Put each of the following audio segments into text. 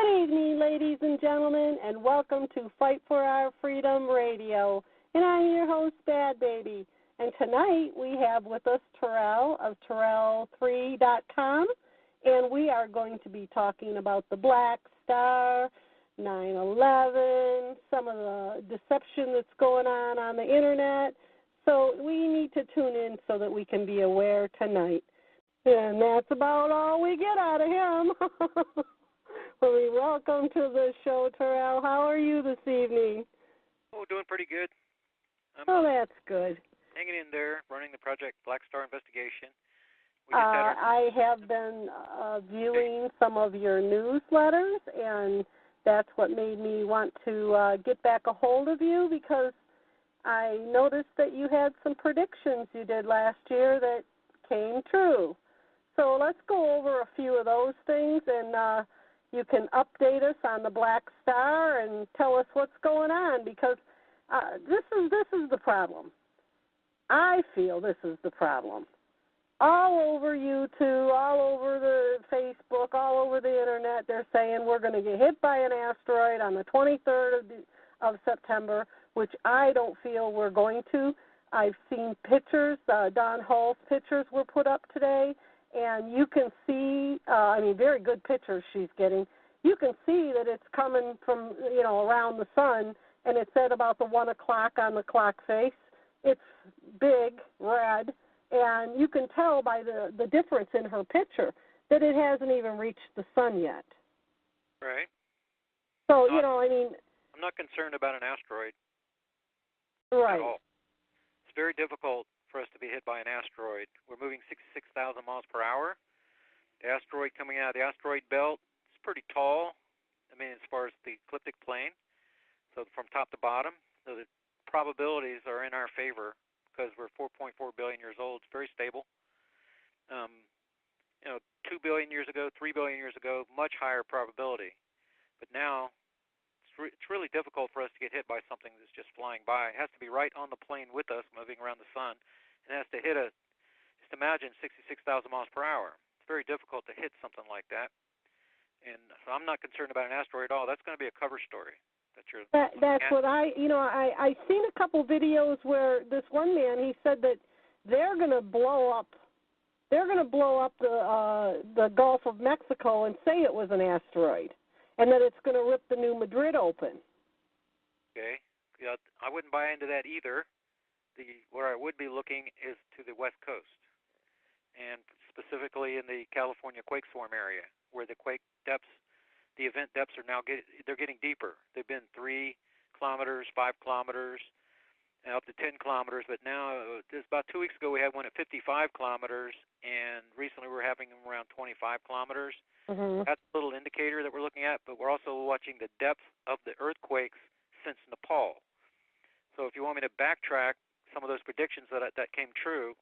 Good evening, ladies and gentlemen, and welcome to Fight for Our Freedom Radio. And I'm your host, Badbaby. And tonight we have with us Terral of Terral3.com, and we are going to be talking about the Black Star, 9/11, some of the deception that's going on the Internet. So we need to tune in so that we can be aware tonight. And that's about all we get out of him. Well, welcome to the show, Terral. How are you this evening? Oh, doing pretty good. That's good. Hanging in there, running the Project Black Star investigation. I have been viewing some of your newsletters, and that's what made me want to get back a hold of you, because I noticed that you had some predictions you did last year that came true. So let's go over a few of those things, and you can update us on the Black Star and tell us what's going on, because this is the problem. I feel this is the problem. All over YouTube, all over the Facebook, all over the Internet, they're saying we're going to get hit by an asteroid on the 23rd of September, which I don't feel we're going to. I've seen pictures. Don Hall's pictures were put up today, and you can see, very good pictures she's getting. You can see that it's coming from, around the sun, and it's at about the 1 o'clock on the clock face. It's big, red, and you can tell by the difference in her picture that it hasn't even reached the sun yet. Right. So, I'm not concerned about an asteroid. Right. At all. It's very difficult for us to be hit by an asteroid. We're moving 66,000 miles per hour. The asteroid coming out of the asteroid belt is pretty tall, as far as the ecliptic plane, so from top to bottom. So the probabilities are in our favor because we're 4.4 billion years old. It's very stable. 2 billion years ago, 3 billion years ago, much higher probability. But now it's really difficult for us to get hit by something that's just flying by. It has to be right on the plane with us, moving around the sun. It has to hit us. Just imagine 66,000 miles per hour. It's very difficult to hit something like that. And so I'm not concerned about an asteroid at all. That's going to be a cover story. That's what I seen a couple videos where this one man, he said that they're going to blow up the Gulf of Mexico and say it was an asteroid, and that it's going to rip the New Madrid open. Okay. Yeah, I wouldn't buy into that either. Where I would be looking is to the West Coast, and specifically in the California quake swarm area, where the quake depths, the event depths are now they're getting deeper. They've been 3 kilometers, 5 kilometers, and up to 10 kilometers. But now, about 2 weeks ago, we had one at 55 kilometers, and recently we're having them around 25 kilometers. Mm-hmm. That's a little indicator that we're looking at, but we're also watching the depth of the earthquakes since Nepal. So if you want me to backtrack some of those predictions that came true,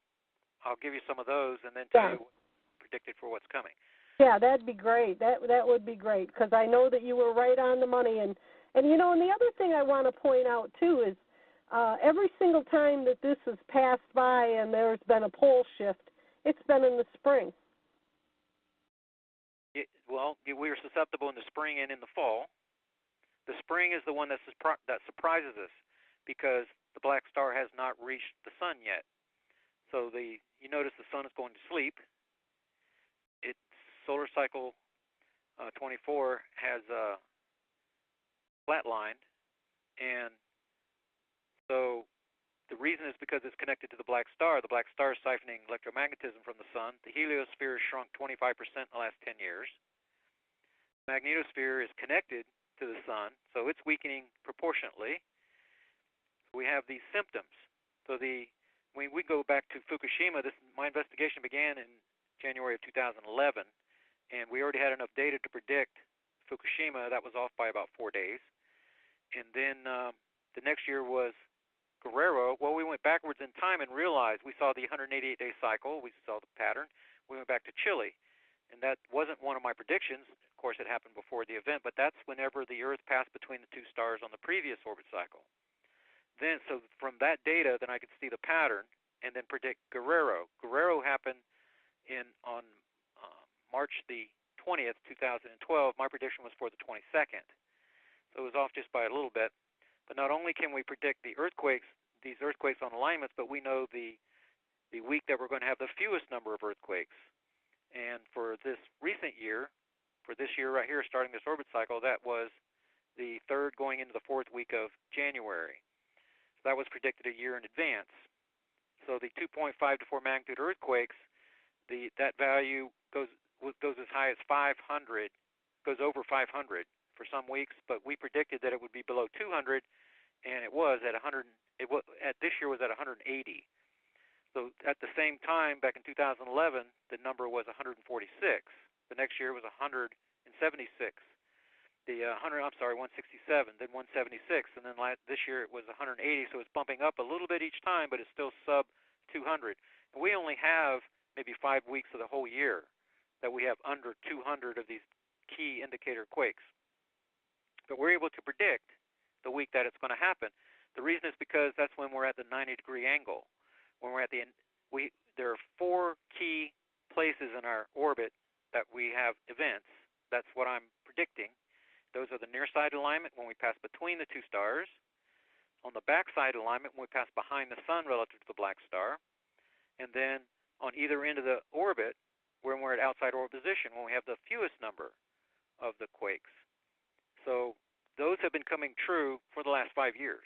I'll give you some of those and then tell you what predicted for what's coming. Yeah, that'd be great. That would be great, because I know that you were right on the money. And the other thing I want to point out, too, is every single time that this has passed by and there's been a pole shift, it's been in the spring. We are susceptible in the spring and in the fall. The spring is the one that surprises us, because the Black Star has not reached the sun yet. So you notice the sun is going to sleep. Its solar cycle 24 has flatlined, and so the reason is because it's connected to the Black Star. The Black Star is siphoning electromagnetism from the sun. The heliosphere has shrunk 25% in the last 10 years. The magnetosphere is connected to the sun, so it's weakening proportionately. We have these symptoms. So when we go back to Fukushima, my investigation began in January of 2011, and we already had enough data to predict Fukushima. That was off by about 4 days. And then the next year was Guerrero. Well, we went backwards in time and realized we saw the 188-day cycle. We saw the pattern. We went back to Chile, and that wasn't one of my predictions. Of course, it happened before the event, but that's whenever the Earth passed between the 2 stars on the previous orbit cycle. So from that data, then I could see the pattern and then predict Guerrero. Guerrero happened on March the 20th, 2012. My prediction was for the 22nd. So it was off just by a little bit. But not only can we predict the earthquakes, these earthquakes on alignments, but we know the week that we're going to have the fewest number of earthquakes. And for this recent year, for this year right here, starting this orbit cycle, that was the third going into the fourth week of January. So that was predicted a year in advance. So the 2.5 to 4 magnitude earthquakes, that value goes as high as 500, goes over 500 for some weeks, but we predicted that it would be below 200, and it was at 100. At this year was at 180. So at the same time, back in 2011, the number was 146. The next year was 176. 167, then 176, and then this year it was 180. So it's bumping up a little bit each time, but it's still sub 200. And we only have maybe 5 weeks of the whole year that we have under 200 of these key indicator quakes. But we're able to predict the week that it's going to happen. The reason is because that's when we're at the 90-degree angle. When we're at there are 4 key places in our orbit that we have events. That's what I'm predicting. Those are the near side alignment when we pass between the 2 stars, on the back side alignment when we pass behind the sun relative to the black star, and then on either end of the orbit when we're at outside orbit position when we have the fewest number of the quakes. So those have been coming true for the last 5 years,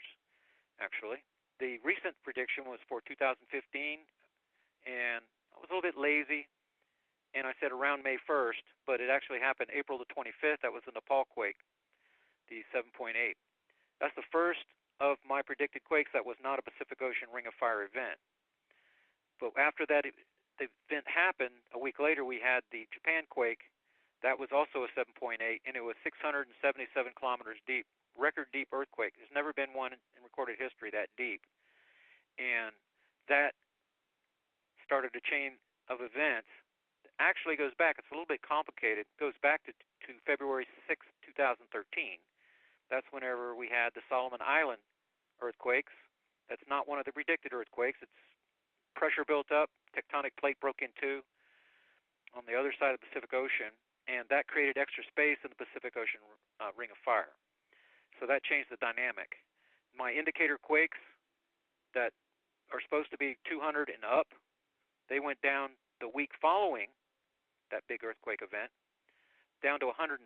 actually. The recent prediction was for 2015, and I was a little bit lazy, and I said around May 1st, but it actually happened April the 25th. That was the Nepal quake, the 7.8. That's the first of my predicted quakes that was not a Pacific Ocean Ring of Fire event. But after that the event happened, a week later we had the Japan quake. That was also a 7.8, and it was 677 kilometers deep, record deep earthquake. There's never been one in recorded history that deep. And that started a chain of events. Actually goes back, it's a little bit complicated, goes back to February 6, 2013. That's whenever we had the Solomon Island earthquakes. That's not one of the predicted earthquakes. It's pressure built up, tectonic plate broke in two on the other side of the Pacific Ocean, and that created extra space in the Pacific Ocean Ring of Fire. So that changed the dynamic. My indicator quakes that are supposed to be 200 and up, they went down the week following that big earthquake event, down to 107.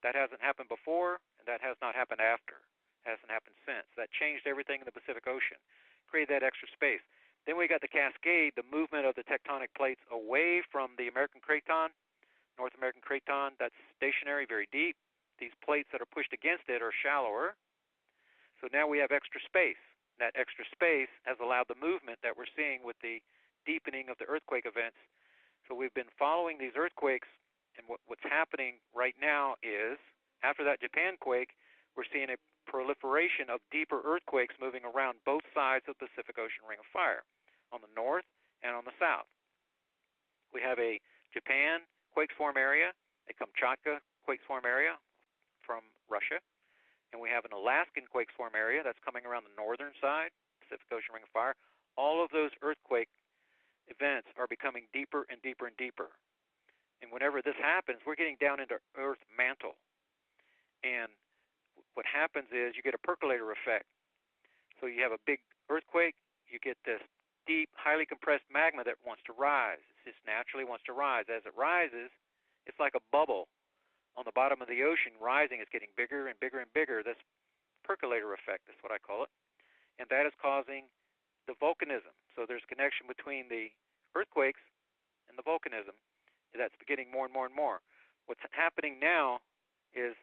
That hasn't happened before, and that has not happened after. It hasn't happened since. That changed everything in the Pacific Ocean, created that extra space. Then we got the cascade, the movement of the tectonic plates away from the American craton, North American craton, that's stationary, very deep. These plates that are pushed against it are shallower. So now we have extra space. That extra space has allowed the movement that we're seeing with the deepening of the earthquake events. So we've been following these earthquakes, and what's happening right now is, after that Japan quake, we're seeing a proliferation of deeper earthquakes moving around both sides of the Pacific Ocean Ring of Fire, on the north and on the south. We have a Japan quake swarm area, a Kamchatka quake swarm area from Russia, and we have an Alaskan quake swarm area that's coming around the northern side, Pacific Ocean Ring of Fire. All of those earthquake events are becoming deeper and deeper and deeper. And whenever this happens, we're getting down into Earth mantle. And what happens is you get a percolator effect. So you have a big earthquake, you get this deep, highly compressed magma that wants to rise. It just naturally wants to rise. As it rises, it's like a bubble on the bottom of the ocean rising. It's getting bigger and bigger and bigger. This percolator effect is what I call it. And that is causing the volcanism. So there's a connection between the earthquakes and the volcanism that's beginning more and more and more. What's happening now is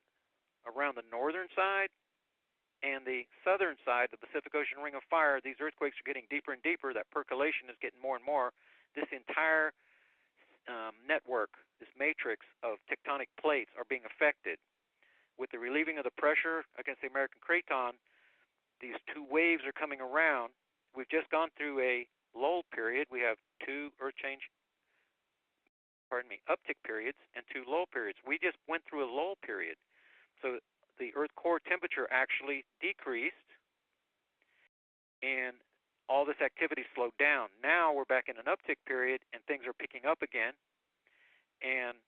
around the northern side and the southern side, the Pacific Ocean Ring of Fire, these earthquakes are getting deeper and deeper. That percolation is getting more and more. This entire network, this matrix of tectonic plates are being affected. With the relieving of the pressure against the American craton, these two waves are coming around. We've just gone through a lull period. We have two uptick periods and two lull periods. We just went through a lull period. So the Earth core temperature actually decreased, and all this activity slowed down. Now we're back in an uptick period, and things are picking up again. And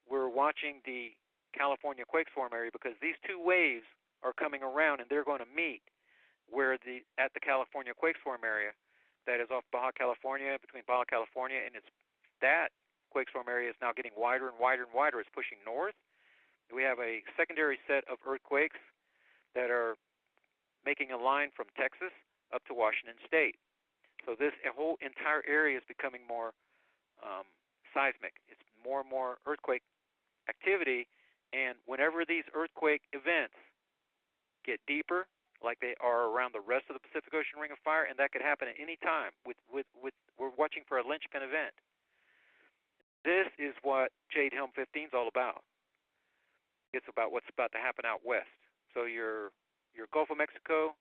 we're watching the California quake swarm area because these two waves are coming around and they're going to meet at the California quake swarm area that is off Baja California, between Baja California, and that quake swarm area is now getting wider and wider and wider. It's pushing north. We have a secondary set of earthquakes that are making a line from Texas up to Washington State. So this whole entire area is becoming more seismic. It's more and more earthquake activity, and whenever these earthquake events get deeper, like they are around the rest of the Pacific Ocean Ring of Fire, and that could happen at any time. We're watching for a linchpin event. This is what Jade Helm 15 is all about. It's about what's about to happen out west. So your Gulf of Mexico,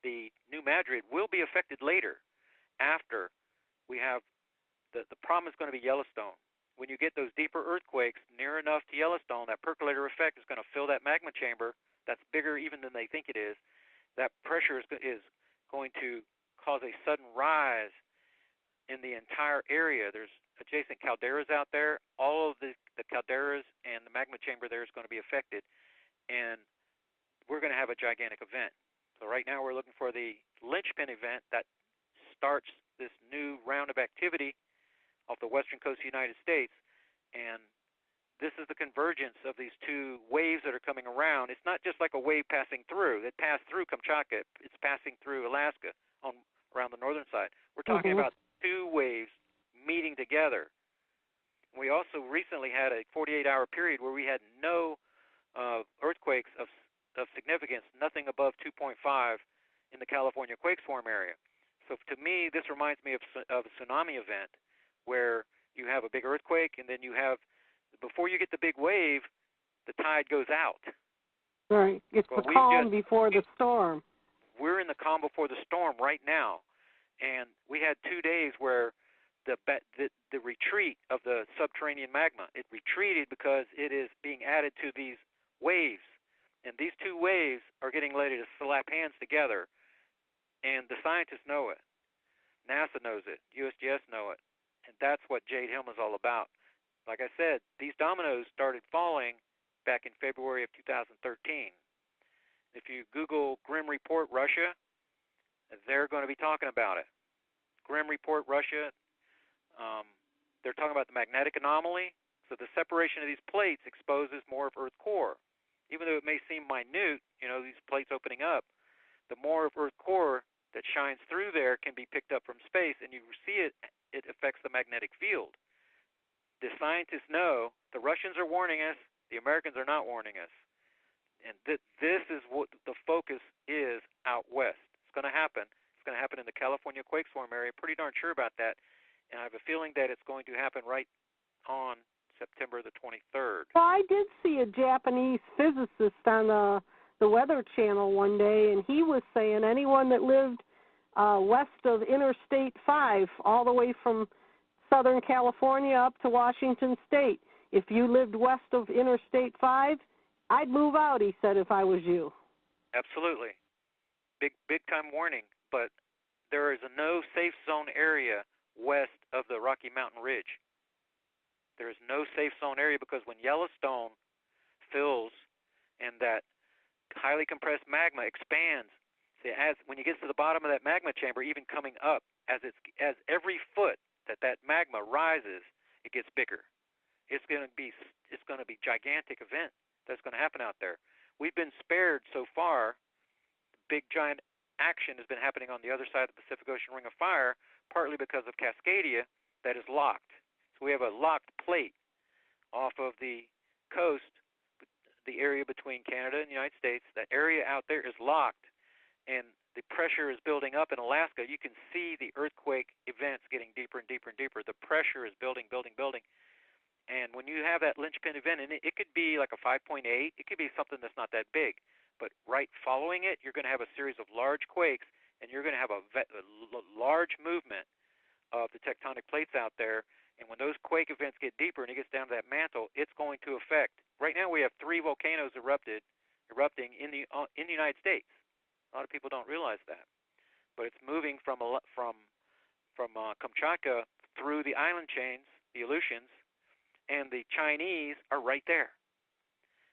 the New Madrid will be affected later, after we have the problem is going to be Yellowstone. When you get those deeper earthquakes near enough to Yellowstone, that percolator effect is going to fill that magma chamber that's bigger even than they think it is. That pressure is going to cause a sudden rise in the entire area. There's adjacent calderas out there. All of the calderas and the magma chamber there is going to be affected, and we're going to have a gigantic event. So right now we're looking for the linchpin event that starts this new round of activity off the western coast of the United States, and this is the convergence of these two waves that are coming around. It's not just like a wave passing through. It passed through Kamchatka. It's passing through Alaska around the northern side. We're talking about two waves meeting together. We also recently had a 48-hour period where we had no earthquakes of significance, nothing above 2.5 in the California quake swarm area. So to me, this reminds me of a tsunami event where you have a big earthquake, and then you have, before you get the big wave, the tide goes out. Right. It's the calm before the storm. We're in the calm before the storm right now. And we had 2 days where the retreat of the subterranean magma, it retreated because it is being added to these waves. And these two waves are getting ready to slap hands together. And the scientists know it. NASA knows it. USGS know it. And that's what Jade Helm is all about. Like I said, these dominoes started falling back in February of 2013. If you Google Grim Report Russia, they're going to be talking about it. Grim Report Russia, they're talking about the magnetic anomaly. So the separation of these plates exposes more of Earth core. Even though it may seem minute, these plates opening up, the more of Earth core that shines through there can be picked up from space, and you see it affects the magnetic field. The scientists know, the Russians are warning us, the Americans are not warning us. And this is what the focus is out west. It's going to happen. It's going to happen in the California quake swarm area. Pretty darn sure about that. And I have a feeling that it's going to happen right on September the 23rd. Well, I did see a Japanese physicist on the Weather Channel one day, and he was saying anyone that lived west of Interstate 5, all the way from Southern California up to Washington State, if you lived west of Interstate 5, I'd move out, he said, if I was you. Absolutely. Big time warning, but there is no safe zone area west of the Rocky Mountain Ridge. There is no safe zone area because when Yellowstone fills and that highly compressed magma expands, when you get to the bottom of that magma chamber, even coming up, as every foot that magma rises, it gets bigger. It's going to be gigantic event that's going to happen out there. We've been spared so far. Big giant action has been happening on the other side of the Pacific Ocean Ring of Fire, partly because of Cascadia that is locked. So we have a locked plate off of the coast, the area between Canada and the United States. That area out there is locked, and the pressure is building up in Alaska. You can see the earthquake events getting deeper and deeper and deeper. The pressure is building. And when you have that linchpin event, and it could be like a 5.8, it could be something that's not that big. But right following it, you're going to have a series of large quakes, and you're going to have a large movement of the tectonic plates out there. And when those quake events get deeper and it gets down to that mantle, it's going to affect. Right now we have 3 volcanoes erupting in the United States. A lot of people don't realize that, but it's moving from Kamchatka through the island chains, the Aleutians, and the Chinese are right there.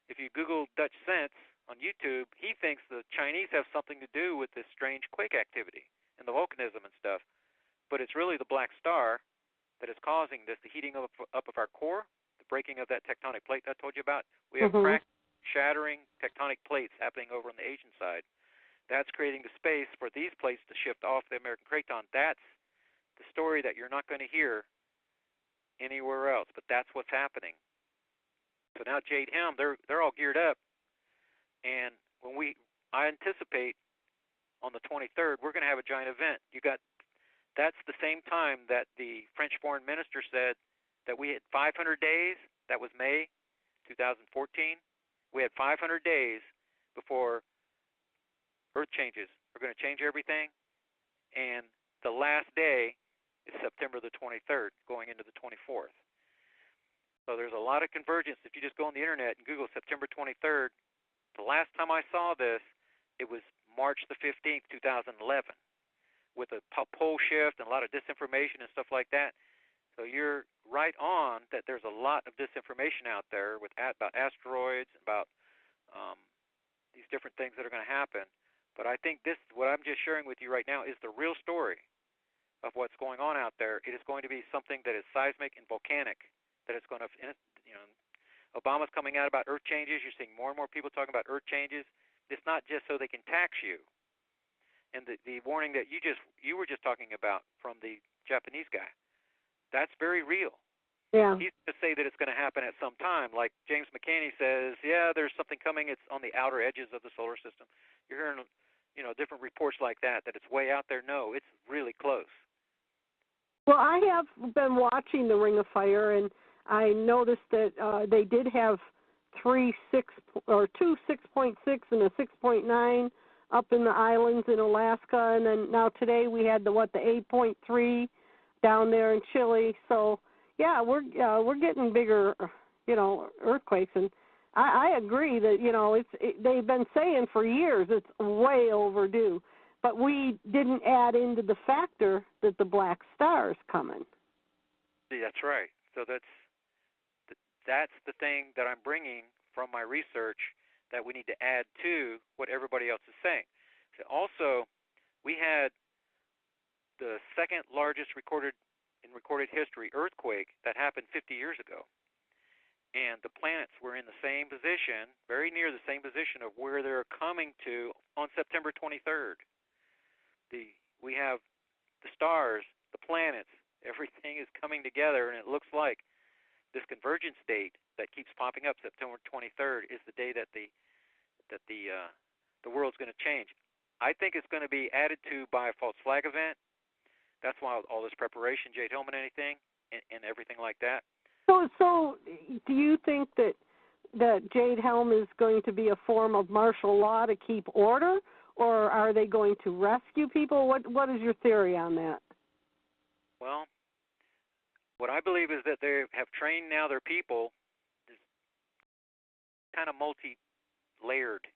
If you Google Dutch Sense on YouTube, he thinks the Chinese have something to do with this strange quake activity and the volcanism and stuff. But it's really the black star that is causing this, the heating up of our core, the breaking of that tectonic plate that I told you about. We have cracked, shattering tectonic plates happening over on the Asian side. That's creating the space for these plates to shift off the American craton. That's the story that you're not going to hear anywhere else, but that's what's happening. So now Jade Helm, they're all geared up, and I anticipate on the 23rd we're going to have a giant event. That's the same time that the French foreign minister said that we had 500 days. That was May 2014. We had 500 days before Earth changes. We're going to change everything, and the last day is September the 23rd, going into the 24th. So there's a lot of convergence. If you just go on the internet and Google September 23rd, the last time I saw this, it was March the 15th, 2011, with a pole shift and a lot of disinformation and stuff like that. So you're right on that there's a lot of disinformation out there about asteroids, about these different things that are going to happen. But I think what I'm just sharing with you right now is the real story of what's going on out there. It is going to be something that is seismic and volcanic, that it's going to, Obama's coming out about Earth changes. You're seeing more and more people talking about Earth changes. It's not just so they can tax you. And the warning that you were just talking about from the Japanese guy, that's very real. Yeah. He's going to say that it's going to happen at some time. Like James McCanney says, yeah, there's something coming. It's on the outer edges of the solar system. You're hearing, different reports like that it's way out there. No, it's really close. Well, I have been watching the Ring of Fire, and I noticed that they did have two 6.6 and a 6.9 up in the islands in Alaska, and then now today we had the 8.3 down there in Chile. So yeah, we're getting bigger, earthquakes, and I agree that they've been saying for years it's way overdue, but we didn't add into the factor that the black star is coming. See, that's right. So that's the thing that I'm bringing from my research that we need to add to what everybody else is saying. So also, we had the second largest recorded history earthquake that happened 50 years ago. And the planets were in the same position, very near the same position of where they're coming to on September 23rd. We have the stars, the planets, everything is coming together, and it looks like this convergence date that keeps popping up, September 23rd, is the day that the world's going to change. I think it's going to be added to by a false flag event. That's why all this preparation, Jade Hillman, anything, and everything like that. So do you think that Jade Helm is going to be a form of martial law to keep order, or are they going to rescue people? What is your theory on that? Well, what I believe is that they have trained now their people, is kind of multi-layered.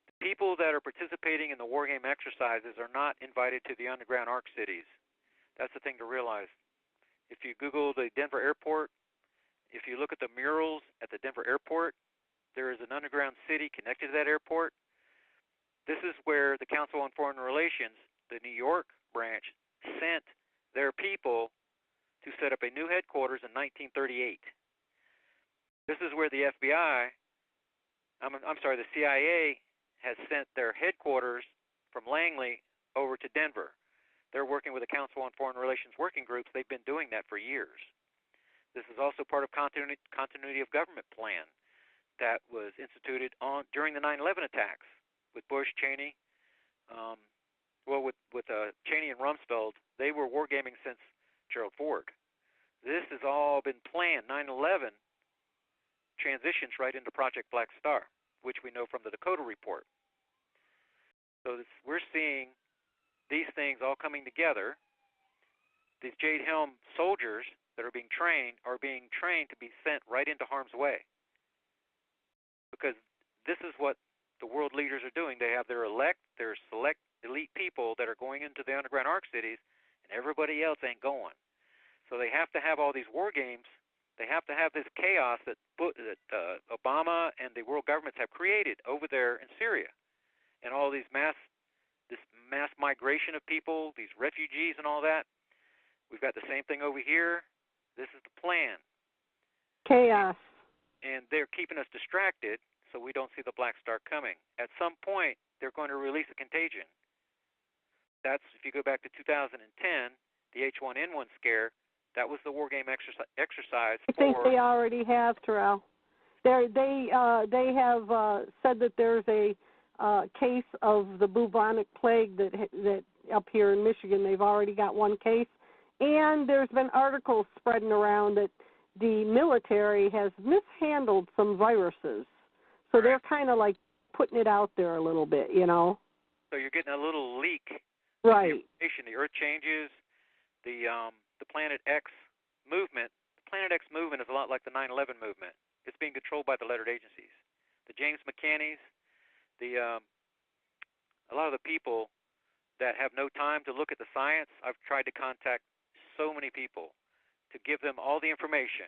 The people that are participating in the war game exercises are not invited to the underground arc cities. That's the thing to realize. If you Google the Denver airport, if you look at the murals at the Denver airport, there is an underground city connected to that airport. This is where the Council on Foreign Relations, the New York branch, sent their people to set up a new headquarters in 1938. This is where the the CIA has sent their headquarters from Langley over to Denver. They're working with the Council on Foreign Relations working groups. They've been doing that for years. This is also part of continuity of government plan that was instituted during the 9/11 attacks with Bush, Cheney. With Cheney and Rumsfeld, they were wargaming since Gerald Ford. This has all been planned. 9/11 transitions right into Project Black Star, which we know from the Dakota Report. So we're seeing these things all coming together. These Jade Helm soldiers that are being trained to be sent right into harm's way. Because this is what the world leaders are doing. They have their select elite people that are going into the underground arc cities, and everybody else ain't going. So they have to have all these war games They have to have this chaos that Obama and the world governments have created over there in Syria, and all these mass migration of people, these refugees and all that. We've got the same thing over here. This is the plan. Chaos. And they're keeping us distracted so we don't see the black star coming. At some point, they're going to release a contagion. That's, if you go back to 2010, the H1N1 scare, that was the war game exercise. I think they already have, Terrell. They have said that there's a case of the bubonic plague that up here in Michigan. They've already got one case. And there's been articles spreading around that the military has mishandled some viruses. So they're kind of like putting it out there a little bit, you know. So you're getting a little leak. Right. The Earth changes. The Planet X movement. The Planet X movement is a lot like the 9/11 movement. It's being controlled by the lettered agencies. The James McCannies, a lot of the people that have no time to look at the science. I've tried to contact so many people to give them all the information,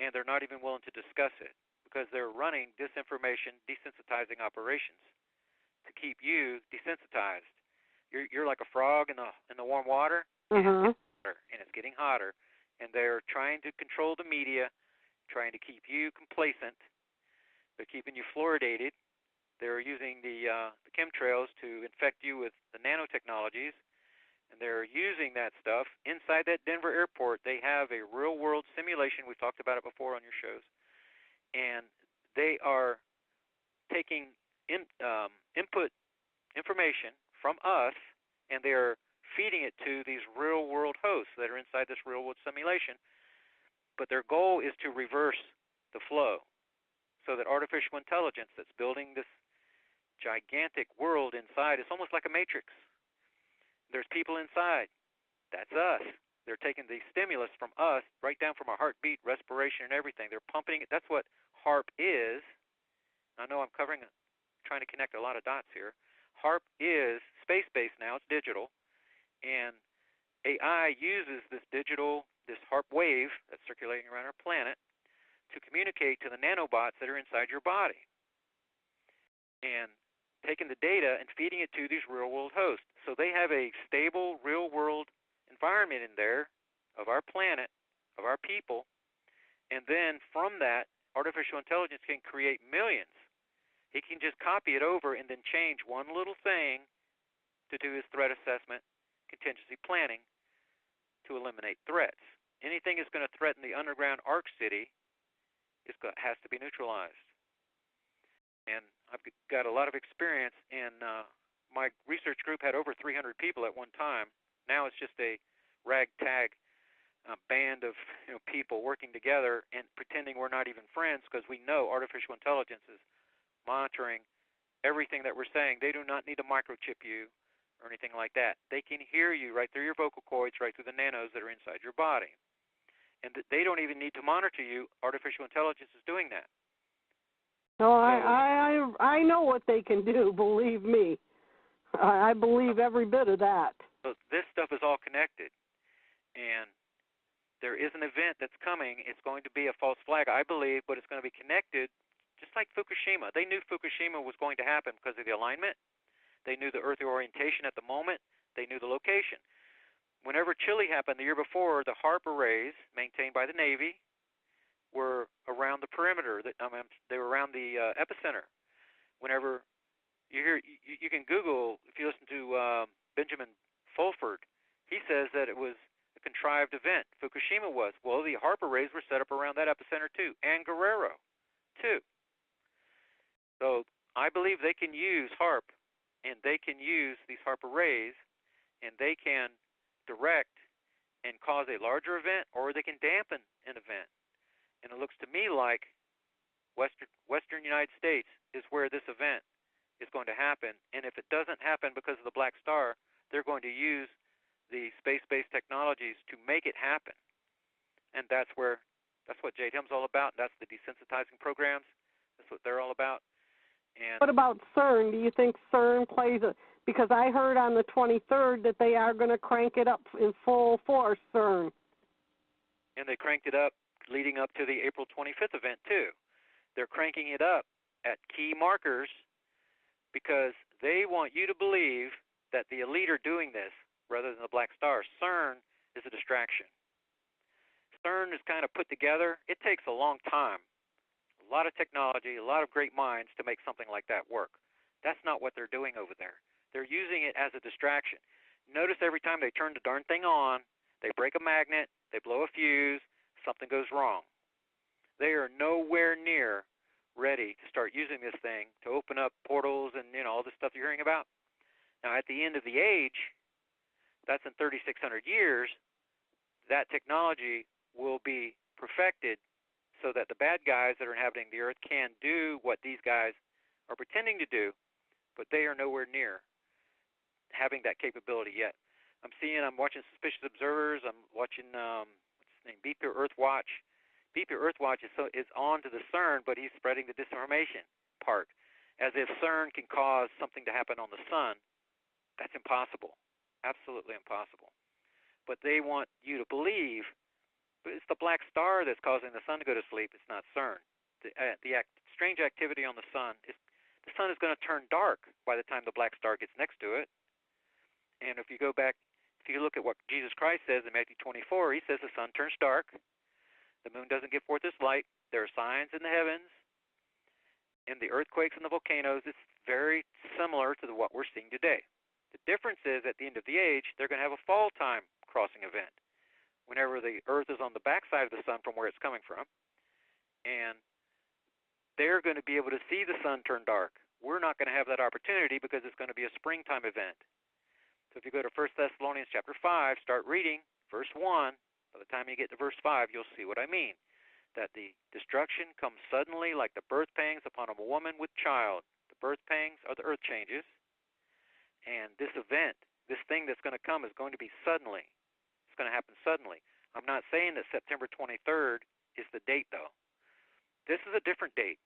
and they're not even willing to discuss it because they're running disinformation, desensitizing operations to keep you desensitized. You're like a frog in the warm water, and it's getting hotter, and they're trying to control the media, trying to keep you complacent. They're keeping you fluoridated. They're using the chemtrails to infect you with the nanotechnologies, and they're using that stuff. Inside that Denver airport, they have a real-world simulation. We've talked about it before on your shows. And they are taking input information from us, and they're feeding it to these real-world hosts that are inside this real-world simulation. But their goal is to reverse the flow so that artificial intelligence that's building this gigantic world inside, it's almost like a matrix. There's people inside. That's us. They're taking the stimulus from us, right down from our heartbeat, respiration, and everything. They're pumping it. That's what HARP is. I know I'm trying to connect a lot of dots here. HARP is space-based now. It's digital. And AI uses this HARP wave that's circulating around our planet to communicate to the nanobots that are inside your body. And taking the data and feeding it to these real-world hosts. So they have a stable, real-world environment in there of our planet, of our people, and then from that, artificial intelligence can create millions. He can just copy it over and then change one little thing to do his threat assessment, contingency planning, to eliminate threats. Anything that's going to threaten the underground Ark City has to be neutralized. And I've got a lot of experience, and my research group had over 300 people at one time. Now it's just a ragtag band of people working together and pretending we're not even friends because we know artificial intelligence is monitoring everything that we're saying. They do not need to microchip you or anything like that. They can hear you right through your vocal cords, right through the nanos that are inside your body. And they don't even need to monitor you. Artificial intelligence is doing that. No, I know what they can do, believe me. I believe every bit of that. So this stuff is all connected. And there is an event that's coming. It's going to be a false flag, I believe, but it's going to be connected just like Fukushima. They knew Fukushima was going to happen because of the alignment. They knew the Earth orientation at the moment. They knew the location. Whenever Chile happened the year before, the HARP arrays maintained by the Navy were around the perimeter. They were around the epicenter. Whenever you hear, you can Google, if you listen to Benjamin Fulford, he says that it was a contrived event. Fukushima was. Well, the HARP arrays were set up around that epicenter too, and Guerrero too. So I believe they can use HARP, and they can use these HARP arrays, and they can direct and cause a larger event, or they can dampen an event. And it looks to me like Western United States is where this event is going to happen. And if it doesn't happen because of the Black Star, they're going to use the space-based technologies to make it happen. And that's what JDM's all about. That's the desensitizing programs. That's what they're all about. And what about CERN? Do you think CERN plays a... Because I heard on the 23rd that they are going to crank it up in full force, CERN. And they cranked it up leading up to the April 25th event, too. They're cranking it up at key markers because they want you to believe that the elite are doing this rather than the black star. CERN is a distraction. CERN is kind of put together. It takes a long time, a lot of technology, a lot of great minds to make something like that work. That's not what they're doing over there. They're using it as a distraction. Notice every time they turn the darn thing on, they break a magnet, they blow a fuse, something goes wrong. They are nowhere near ready to start using this thing to open up portals and all this stuff you're hearing about. Now, at the end of the age, that's in 3,600 years, that technology will be perfected so that the bad guys that are inhabiting the earth can do what these guys are pretending to do, but they are nowhere near having that capability yet. I'm watching Suspicious Observers. I'm watching, what's his name, BP Earth Watch. BP Earth Watch is on to the CERN, but he's spreading the disinformation part, as if CERN can cause something to happen on the sun. That's impossible, absolutely impossible. But they want you to believe it's the black star that's causing the sun to go to sleep. It's not CERN. Strange activity on the sun is going to turn dark by the time the black star gets next to it. And if you go back, if you look at what Jesus Christ says in Matthew 24, he says the sun turns dark, the moon doesn't give forth its light, there are signs in the heavens, and the earthquakes and the volcanoes. It's very similar to what we're seeing today. The difference is at the end of the age, they're going to have a fall time crossing event, whenever the earth is on the backside of the sun from where it's coming from, and they're going to be able to see the sun turn dark. We're not going to have that opportunity because it's going to be a springtime event. So if you go to 1 Thessalonians chapter 5, start reading verse 1. By the time you get to verse 5, you'll see what I mean. That the destruction comes suddenly like the birth pangs upon a woman with child. The birth pangs are the earth changes. And this event, this thing that's going to come is going to be suddenly. It's going to happen suddenly. I'm not saying that September 23rd is the date, though. This is a different date.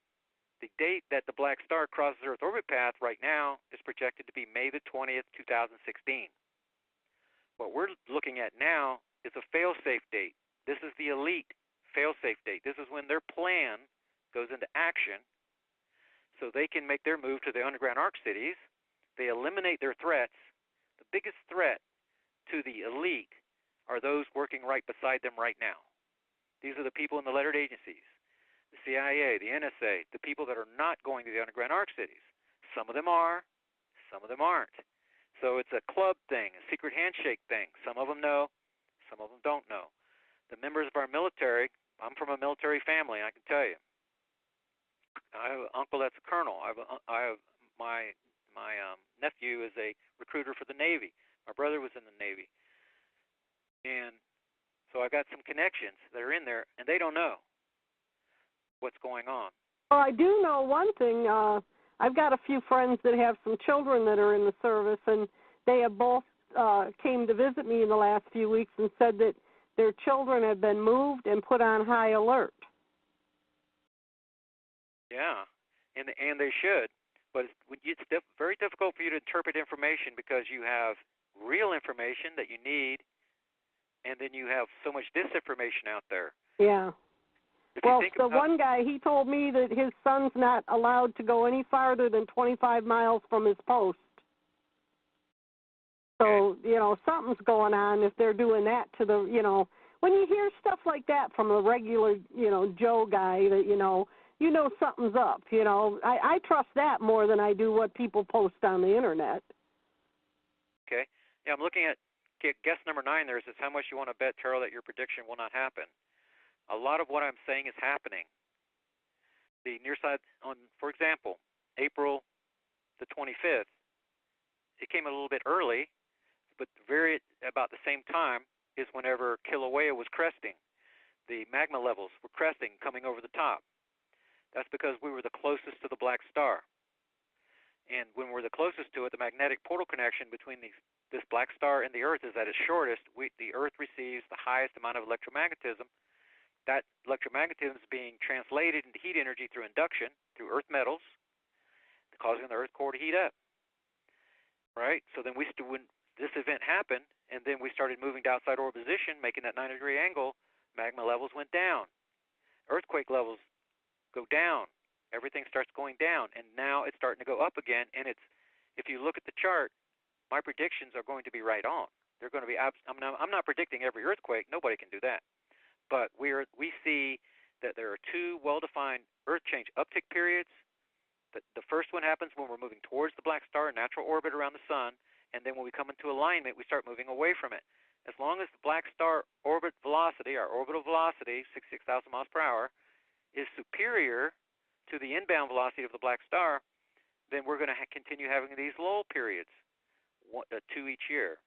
The date that the black star crosses Earth orbit path right now is projected to be May the 20th, 2016. What we're looking at now is a fail-safe date. This is the elite fail-safe date. This is when their plan goes into action so they can make their move to the underground arc cities. They eliminate their threats. The biggest threat to the elite are those working right beside them right now. These are the people in the lettered agencies, the CIA, the NSA, the people that are not going to the underground arc cities. Some of them are, some of them aren't. So it's a club thing, a secret handshake thing. Some of them know, some of them don't know. The members of our military, I'm from a military family, I can tell you. I have an uncle that's a colonel. My nephew is a recruiter for the Navy. My brother was in the Navy. And so I've got some connections that are in there, and they don't know what's going on. Well, I do know one thing. I've got a few friends that have some children that are in the service, and they have both came to visit me in the last few weeks and said that their children have been moved and put on high alert. Yeah, and they should. But it's very difficult for you to interpret information because you have real information that you need, and then you have so much disinformation out there. Yeah. Well, the one guy, he told me that his son's not allowed to go any farther than 25 miles from his post. So, something's going on if they're doing that to the, when you hear stuff like that from a regular, Joe guy that, you know something's up, I trust that more than I do what people post on the Internet. Okay. Yeah, I'm looking at guess number 9 there. It says, how much you want to bet, Terral, that your prediction will not happen? A lot of what I'm saying is happening. The near side, for example, April the 25th, it came a little bit early, but about the same time is whenever Kilauea was cresting. The magma levels were cresting, coming over the top. That's because we were the closest to the black star. And when we're the closest to it, the magnetic portal connection between this black star and the Earth is at its shortest. The Earth receives the highest amount of electromagnetism. That electromagnetism is being translated into heat energy through induction, through earth metals, causing the earth core to heat up. Right? So then when this event happened, and then we started moving to outside orbital position, making that 90-degree angle, magma levels went down. earthquake levels go down. Everything starts going down, and now it's starting to go up again. And if you look at the chart, my predictions are going to be right on. They're going to be. I'm not predicting every earthquake. Nobody can do that. But we see that there are two well-defined Earth change uptick periods. The first one happens when we're moving towards the black star in natural orbit around the sun, and then when we come into alignment, we start moving away from it. As long as the black star orbit velocity, our orbital velocity, 66,000 miles per hour, is superior to the inbound velocity of the black star, then we're going to continue having these lull periods, 2 each year,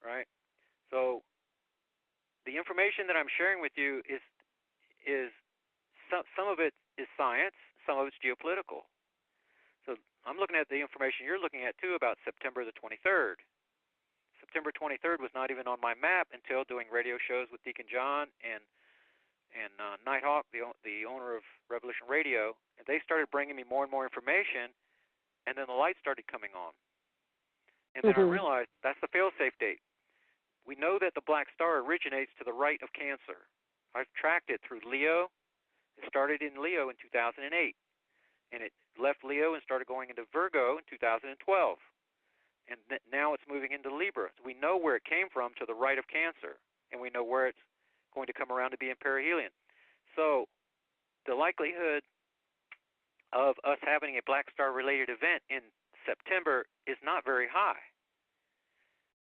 right? So the information that I'm sharing with you is some of it is science, some of it's geopolitical. So I'm looking at the information you're looking at too about September the 23rd. September 23rd was not even on my map until doing radio shows with Deacon John and Nighthawk, the owner of Revolution Radio, and they started bringing me more and more information, and then the lights started coming on. And then I realized that's the fail-safe date. We know that the black star originates to the right of Cancer. I've tracked it through Leo. It started in Leo in 2008, and it left Leo and started going into Virgo in 2012. And now it's moving into Libra. So we know where it came from to the right of Cancer, and we know where it's going to come around to be in perihelion. So the likelihood of us having a black star-related event in September is not very high,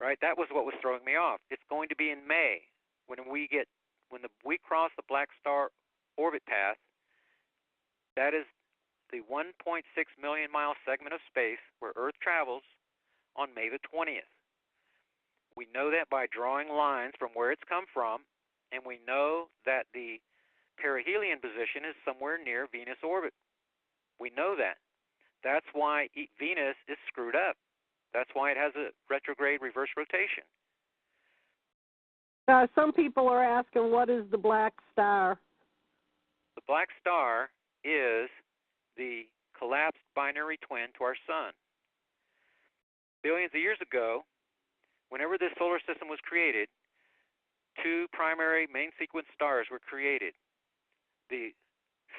right? That was what was throwing me off. It's going to be in May when we cross the black star orbit path. That is the 1.6 million mile segment of space where Earth travels on May the 20th. We know that by drawing lines from where it's come from, and we know that the perihelion position is somewhere near Venus orbit. We know that. That's why Venus is screwed up. That's why it has a retrograde reverse rotation. Some people are asking, what is the black star? The black star is the collapsed binary twin to our sun. Billions of years ago, whenever this solar system was created, two primary main sequence stars were created. The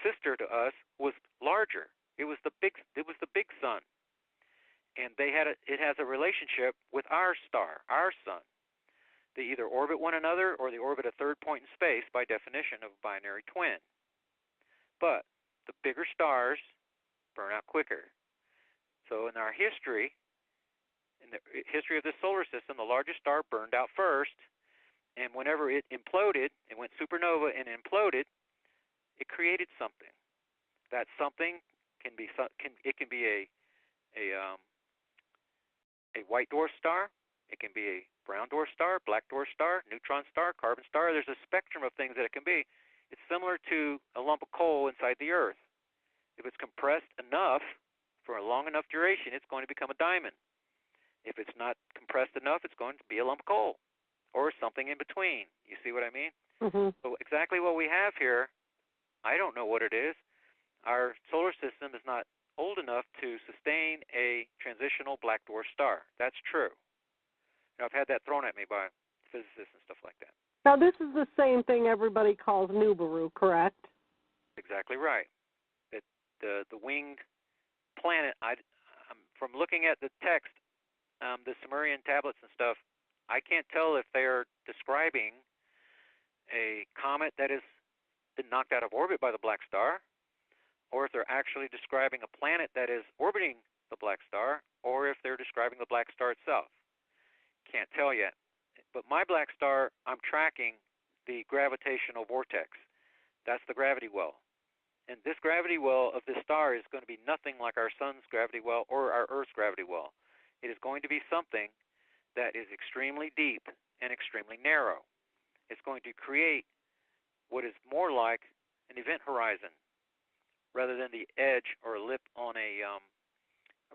sister to us was larger. It was the big sun, and it has a relationship with our star, our sun. They either orbit one another or they orbit a third point in space by definition of a binary twin. But the bigger stars burn out quicker. So in our history, in the history of this solar system, the largest star burned out first, and whenever it imploded, it went supernova and imploded, it created something. That something can be a white dwarf star, it can be a brown dwarf star, black dwarf star, neutron star, carbon star. There's a spectrum of things that it can be. It's similar to a lump of coal inside the Earth. If it's compressed enough for a long enough duration, it's going to become a diamond. If it's not compressed enough, it's going to be a lump of coal or something in between. You see what I mean? So exactly what we have here, I don't know what it is. Our solar system is not old enough to sustain a transitional black dwarf star. That's true. Now, I've had that thrown at me by physicists and stuff like that. Now, this is the same thing everybody calls Nibiru, correct? Exactly right. The winged planet, from looking at the text, the Sumerian tablets and stuff, I can't tell if they're describing a comet that has been knocked out of orbit by the black star, or if they're actually describing a planet that is orbiting the black star, or if they're describing the black star itself. Can't tell yet. But my black star, I'm tracking the gravitational vortex. That's the gravity well. And this gravity well of this star is going to be nothing like our sun's gravity well or our Earth's gravity well. It is going to be something that is extremely deep and extremely narrow. It's going to create what is more like an event horizon rather than the edge or a lip on a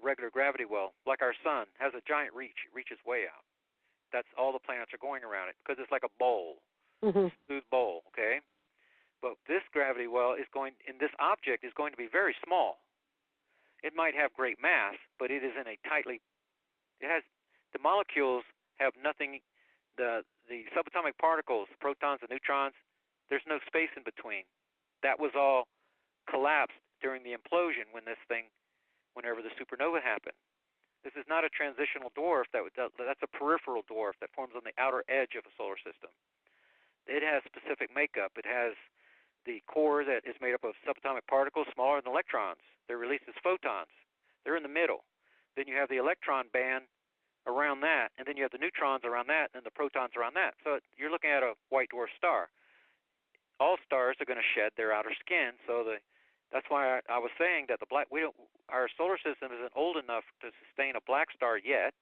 regular gravity well. Like our sun has a giant reach. It reaches way out. That's all the planets are going around it because it's like a bowl, smooth bowl, okay? But this gravity well this object is going to be very small. It might have great mass, but it is in a the molecules have nothing, the subatomic particles, the protons, the neutrons, there's no space in between. that was all collapsed during the implosion whenever the supernova happened. This is not a transitional dwarf. That's a peripheral dwarf that forms on the outer edge of a solar system. It has specific makeup. It has the core that is made up of subatomic particles smaller than electrons. They're released as photons. They're in the middle. Then you have the electron band around that, and then you have the neutrons around that, and the protons around that. So you're looking at a white dwarf star. All stars are going to shed their outer skin, so that's why I was saying that our solar system isn't old enough to sustain a black star yet.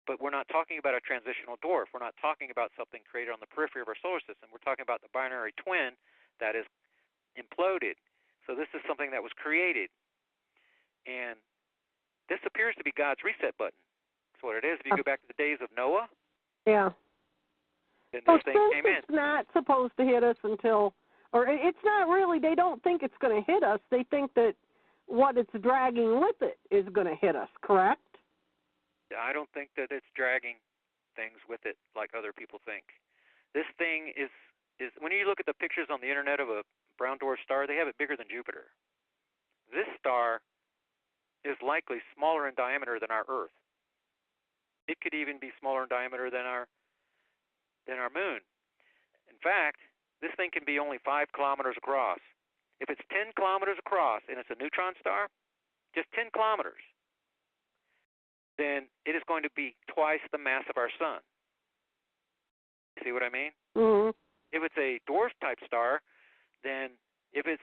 But we're not talking about a transitional dwarf. We're not talking about something created on the periphery of our solar system. We're talking about the binary twin that is imploded. So this is something that was created. And this appears to be God's reset button. That's what it is. If you go back to the days of Noah, yeah. then this thing came in. It's not supposed to hit us until, or it's not really, they don't think it's going to hit us. They think that what it's dragging with it is going to hit us, correct? I don't think that it's dragging things with it like other people think. This thing is when you look at the pictures on the internet of a brown dwarf star, they have it bigger than Jupiter. This star is likely smaller in diameter than our Earth. It could even be smaller in diameter than our moon. In fact, this thing can be only 5 kilometers across. If it's 10 kilometers across and it's a neutron star, just 10 kilometers, then it is going to be twice the mass of our sun. See what I mean? Mm-hmm. If it's a dwarf-type star, then if it's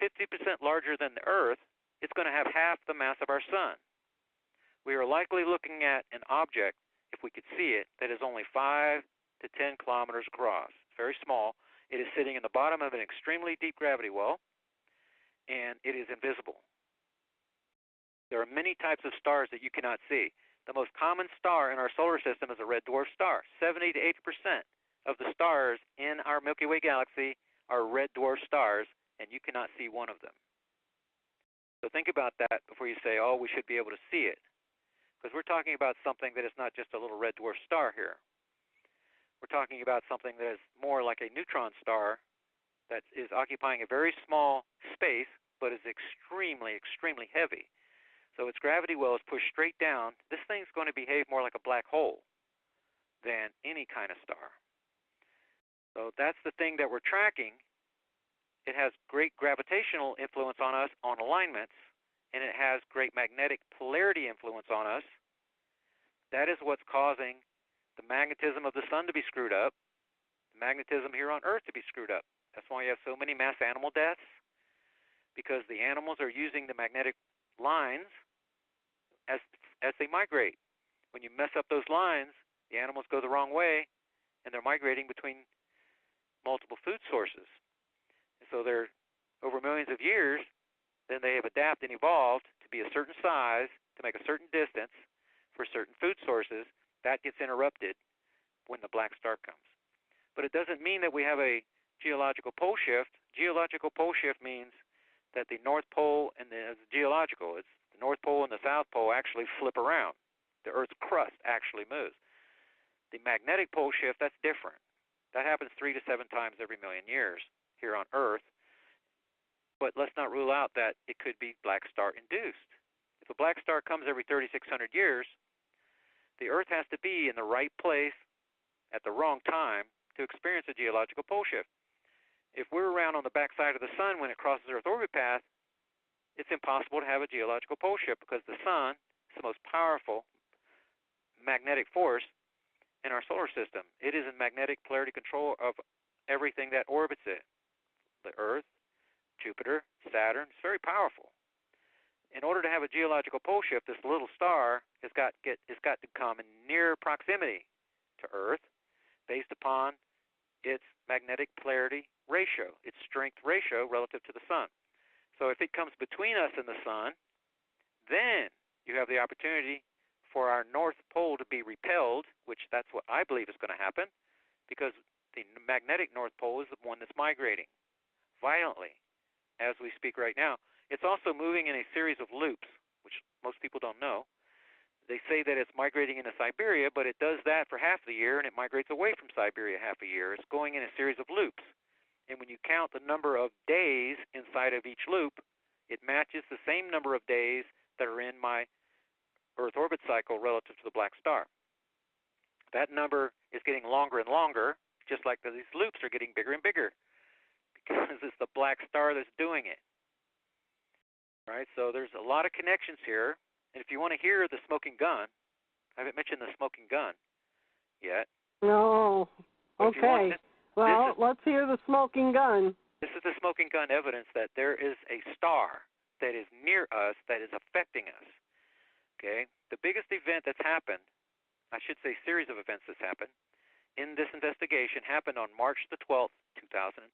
50% larger than the Earth, it's going to have half the mass of our sun. We are likely looking at an object, if we could see it, that is only 5 to 10 kilometers across. It's very small. It is sitting in the bottom of an extremely deep gravity well, and it is invisible. There are many types of stars that you cannot see. The most common star in our solar system is a red dwarf star. 70 to 80% of the stars in our Milky Way galaxy are red dwarf stars, and you cannot see one of them. So think about that before you say, oh, we should be able to see it. Because we're talking about something that is not just a little red dwarf star here. We're talking about something that is more like a neutron star that is occupying a very small space, but is extremely, extremely heavy. So its gravity well is pushed straight down. This thing's going to behave more like a black hole than any kind of star. So that's the thing that we're tracking. It has great gravitational influence on us on alignments, and it has great magnetic polarity influence on us. That is what's causing the magnetism of the sun to be screwed up, the magnetism here on Earth to be screwed up. That's why you have so many mass animal deaths, because the animals are using the magnetic lines as they migrate. When you mess up those lines, the animals go the wrong way, and they're migrating between multiple food sources. And so they're, over millions of years, then they have adapted and evolved to be a certain size, to make a certain distance for certain food sources. That gets interrupted when the black star comes. But it doesn't mean that we have a geological pole shift. Geological pole shift means that the North Pole and the geological, it's the North Pole and the South Pole actually flip around. The Earth's crust actually moves. The magnetic pole shift, that's different. That happens 3 to 7 times every million years here on Earth. But let's not rule out that it could be black star induced. If a black star comes every 3,600 years, the Earth has to be in the right place at the wrong time to experience a geological pole shift. If we're around on the backside of the sun when it crosses Earth's orbit path, it's impossible to have a geological pole shift because the sun is the most powerful magnetic force in our solar system. It is in magnetic polarity control of everything that orbits it. The Earth, Jupiter, Saturn, it's very powerful. In order to have a geological pole shift, this little star has got to come in near proximity to Earth based upon its magnetic polarity ratio, its strength ratio relative to the sun. So if it comes between us and the sun, then you have the opportunity for our North Pole to be repelled, which that's what I believe is going to happen, because the magnetic North Pole is the one that's migrating violently as we speak right now. It's also moving in a series of loops, which most people don't know. They say that it's migrating into Siberia, but it does that for half the year, and it migrates away from Siberia half a year. It's going in a series of loops. And when you count the number of days inside of each loop, it matches the same number of days that are in my Earth orbit cycle relative to the black star. That number is getting longer and longer, just like these loops are getting bigger and bigger, because it's the black star that's doing it. Right? So there's a lot of connections here. And if you want to hear the smoking gun, I haven't mentioned the smoking gun yet. No. Okay. Well, let's hear the smoking gun. This is the smoking gun evidence that there is a star that is near us that is affecting us. Okay? The biggest event that's happened, I should say series of events that's happened, in this investigation happened on March the 12th, 2012.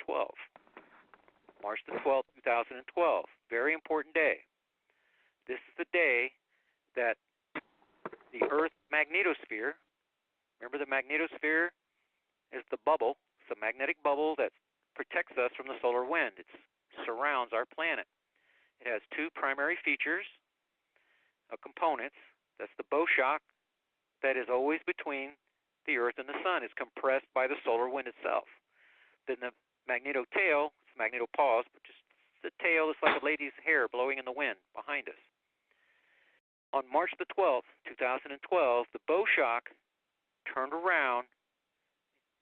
March the 12th, 2012. Very important day. This is the day that the Earth magnetosphere, remember the magnetosphere is the bubble, it's a magnetic bubble that protects us from the solar wind. It surrounds our planet. It has two primary features, components. That's the bow shock that is always between the Earth and the Sun. It's compressed by the solar wind itself. Then the magnetotail, it's magnetopause, but just the tail is like a lady's hair blowing in the wind behind us. On March the 12th, 2012, the bow shock turned around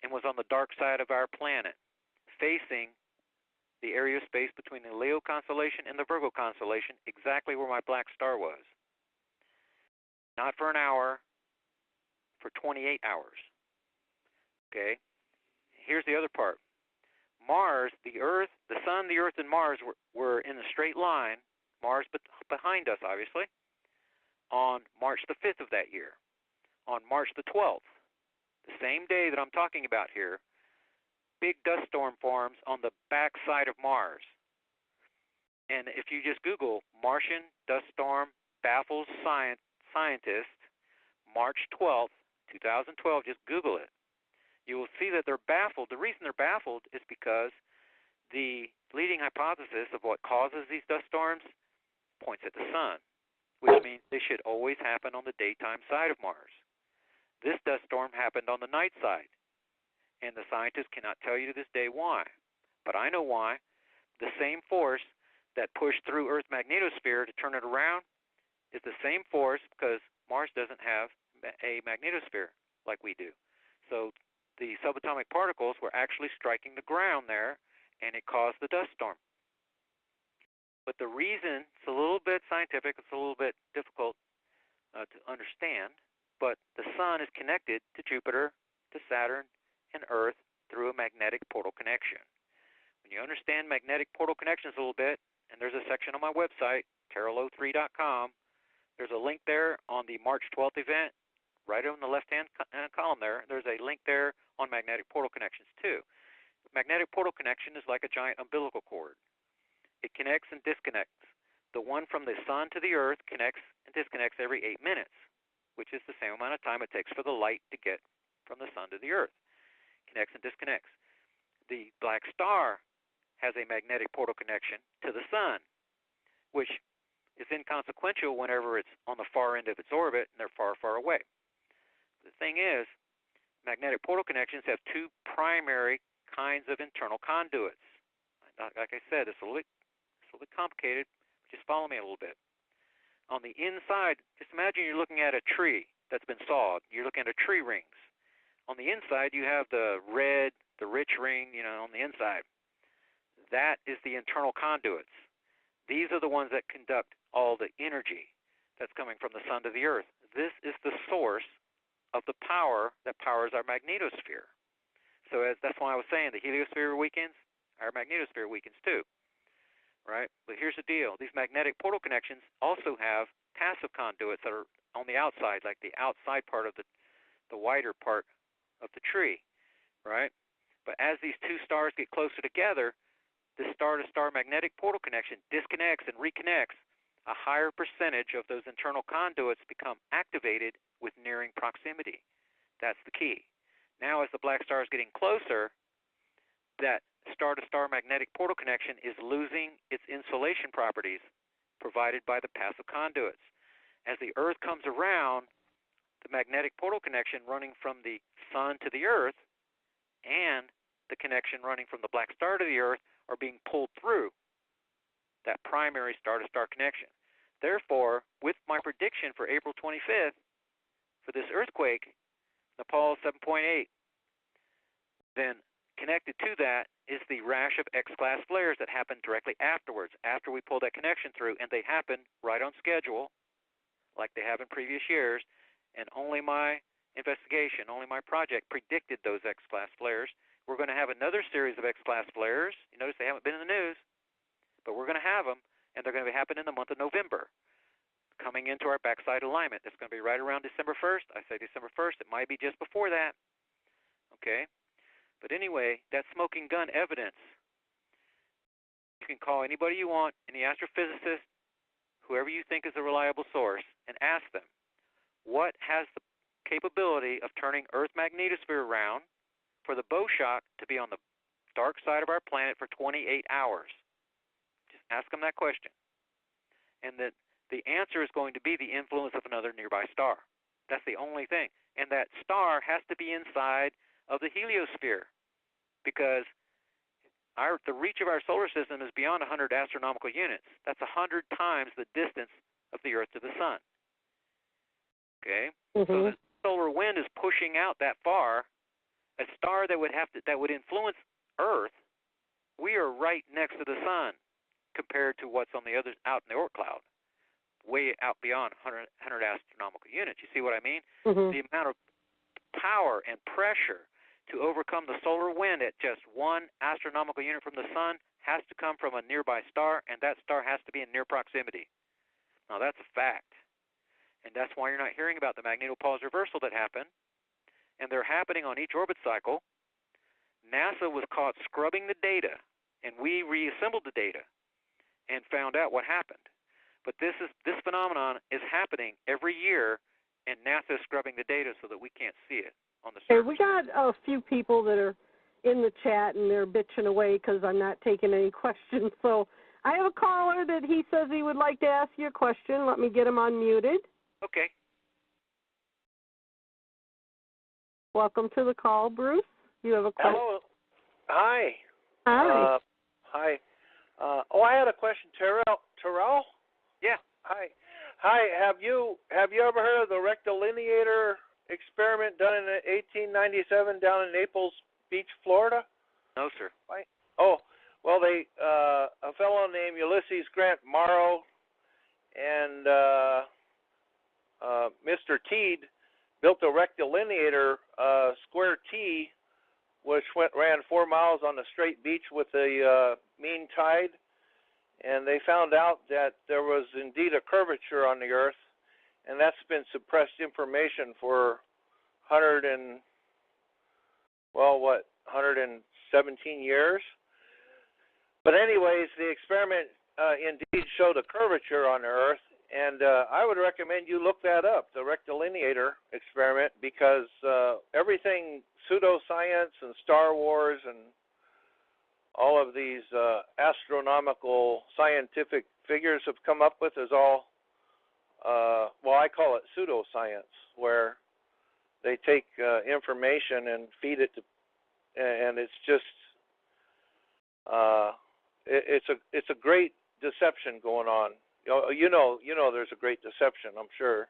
and was on the dark side of our planet, facing the area of space between the Leo constellation and the Virgo constellation, exactly where my black star was. Not for an hour, for 28 hours. Okay? Here's the other part. Mars, the Earth, the Sun, the Earth, and Mars were in a straight line, Mars behind us, obviously, on March the 5th of that year. On March the 12th, the same day that I'm talking about here, big dust storm forms on the back side of Mars. And if you just Google Martian dust storm baffles scientist, March 12th, 2012, just Google it. You will see that they're baffled. The reason they're baffled is because the leading hypothesis of what causes these dust storms points at the Sun, which means they should always happen on the daytime side of Mars. This dust storm happened on the night side, and the scientists cannot tell you to this day why. But I know why. The same force that pushed through Earth's magnetosphere to turn it around is the same force, because Mars doesn't have a magnetosphere like we do. So the subatomic particles were actually striking the ground there, and it caused the dust storm. But the reason, it's a little bit scientific, it's a little bit difficult to understand, but the Sun is connected to Jupiter, to Saturn, and Earth through a magnetic portal connection. When you understand magnetic portal connections a little bit, and there's a section on my website, terral03.com, there's a link there on the March 12th event, right on the left-hand column there. There's a link there on magnetic portal connections too. Magnetic portal connection is like a giant umbilical cord. It connects and disconnects. The one from the Sun to the Earth connects and disconnects every 8 minutes, which is the same amount of time it takes for the light to get from the Sun to the Earth. Connects and disconnects. The black star has a magnetic portal connection to the Sun, which is inconsequential whenever it's on the far end of its orbit and they're far, far away. The thing is, magnetic portal connections have two primary kinds of internal conduits. Like I said, it's a little bit complicated. Just follow me a little bit. On the inside, just imagine you're looking at a tree that's been sawed. You're looking at tree rings. On the inside, you have the red, the rich ring, on the inside. That is the internal conduits. These are the ones that conduct all the energy that's coming from the Sun to the Earth. This is the source of the power that powers our magnetosphere. So that's why I was saying the heliosphere weakens, our magnetosphere weakens too, right? But here's the deal. These magnetic portal connections also have passive conduits that are on the outside, like the outside part of the wider part of the tree, right? But as these two stars get closer together, the star-to-star magnetic portal connection disconnects and reconnects. A higher percentage of those internal conduits become activated with nearing proximity. That's the key. Now, as the black star is getting closer, that star-to-star magnetic portal connection is losing its insulation properties provided by the passive conduits. As the Earth comes around, the magnetic portal connection running from the Sun to the Earth and the connection running from the black star to the Earth are being pulled through that primary star-to-star connection. Therefore, with my prediction for April 25th for this earthquake, Nepal 7.8, then connected to that is the rash of X-class flares that happened directly afterwards, after we pulled that connection through, and they happened right on schedule, like they have in previous years, and only my investigation, only my project predicted those X-class flares. We're going to have another series of X-class flares. You notice they haven't been in the news, but we're going to have them, and they're going to happen in the month of November, coming into our backside alignment. It's going to be right around December 1st. I say December 1st. It might be just before that. Okay? But anyway, that smoking gun evidence, you can call anybody you want, any astrophysicist, whoever you think is a reliable source, and ask them, what has the capability of turning Earth magnetosphere around for the bow shock to be on the dark side of our planet for 28 hours? Just ask them that question. And that the answer is going to be the influence of another nearby star. That's the only thing. And that star has to be inside of the heliosphere, because the reach of our solar system is beyond 100 astronomical units. That's 100 times the distance of the Earth to the Sun. Okay? So the solar wind is pushing out that far. A star that would influence Earth, we are right next to the Sun compared to what's on the other out in the Oort cloud, way out beyond 100 astronomical units. You see what I mean? The amount of power and pressure to overcome the solar wind at just 1 astronomical unit from the Sun has to come from a nearby star, and that star has to be in near proximity. Now, that's a fact. And that's why you're not hearing about the magnetopause reversal that happened. And they're happening on each orbit cycle. NASA was caught scrubbing the data, and we reassembled the data and found out what happened. But this phenomenon is happening every year, and NASA is scrubbing the data so that we can't see it on the surface. Okay, we got a few people that are in the chat, and they're bitching away because I'm not taking any questions. So I have a caller that he says he would like to ask you a question. Let me get him unmuted. Okay. Welcome to the call, Bruce. You have a question? Hello. Hi. Hi. Hi. I had a question. Terral? Yeah. Hi. Have you ever heard of the rectilineator experiment done in 1897 down in Naples Beach, Florida? No, sir. Right. Oh, well, a fellow named Ulysses Grant Morrow and Mr. Teed built a rectilineator square T, which ran 4 miles on the straight beach with a mean tide, and they found out that there was indeed a curvature on the Earth, and that's been suppressed information for 117 years. But anyways, the experiment indeed showed a curvature on the Earth, and I would recommend you look that up, the rectilineator experiment, because everything pseudoscience and Star Wars and all of these astronomical scientific figures have come up with is all, I call it pseudoscience, where they take information and feed it to, and it's just, it's a great deception going on. You know, there's a great deception, I'm sure.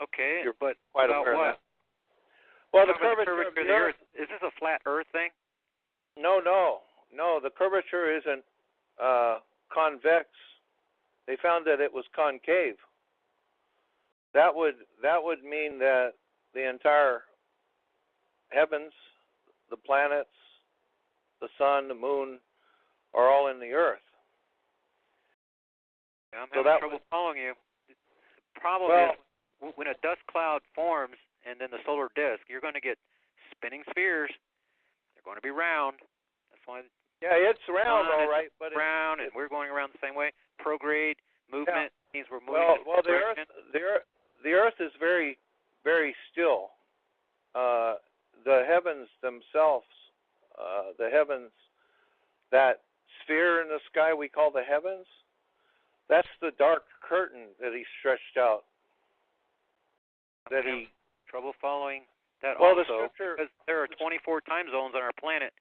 Okay, You're but quite about aware what? of that. Well, the curvature curvature of the Earth. Is this a flat Earth thing? No. The curvature isn't convex. They found that it was concave. That would mean that the entire heavens, the planets, the sun, the moon, are all in the Earth. Yeah, I'm having trouble following you. The problem is when a dust cloud forms and then the solar disk, you're going to get spinning spheres. They're going to be round. That's why. Yeah, it's round, all right, but it's round, and we're going around the same way. Prograde movement means we're moving. The Earth is very, very still. The heavens themselves, that sphere in the sky we call the heavens, that's the dark curtain that he stretched out. Trouble following that the also, scripture, because there are 24 time zones on our planet.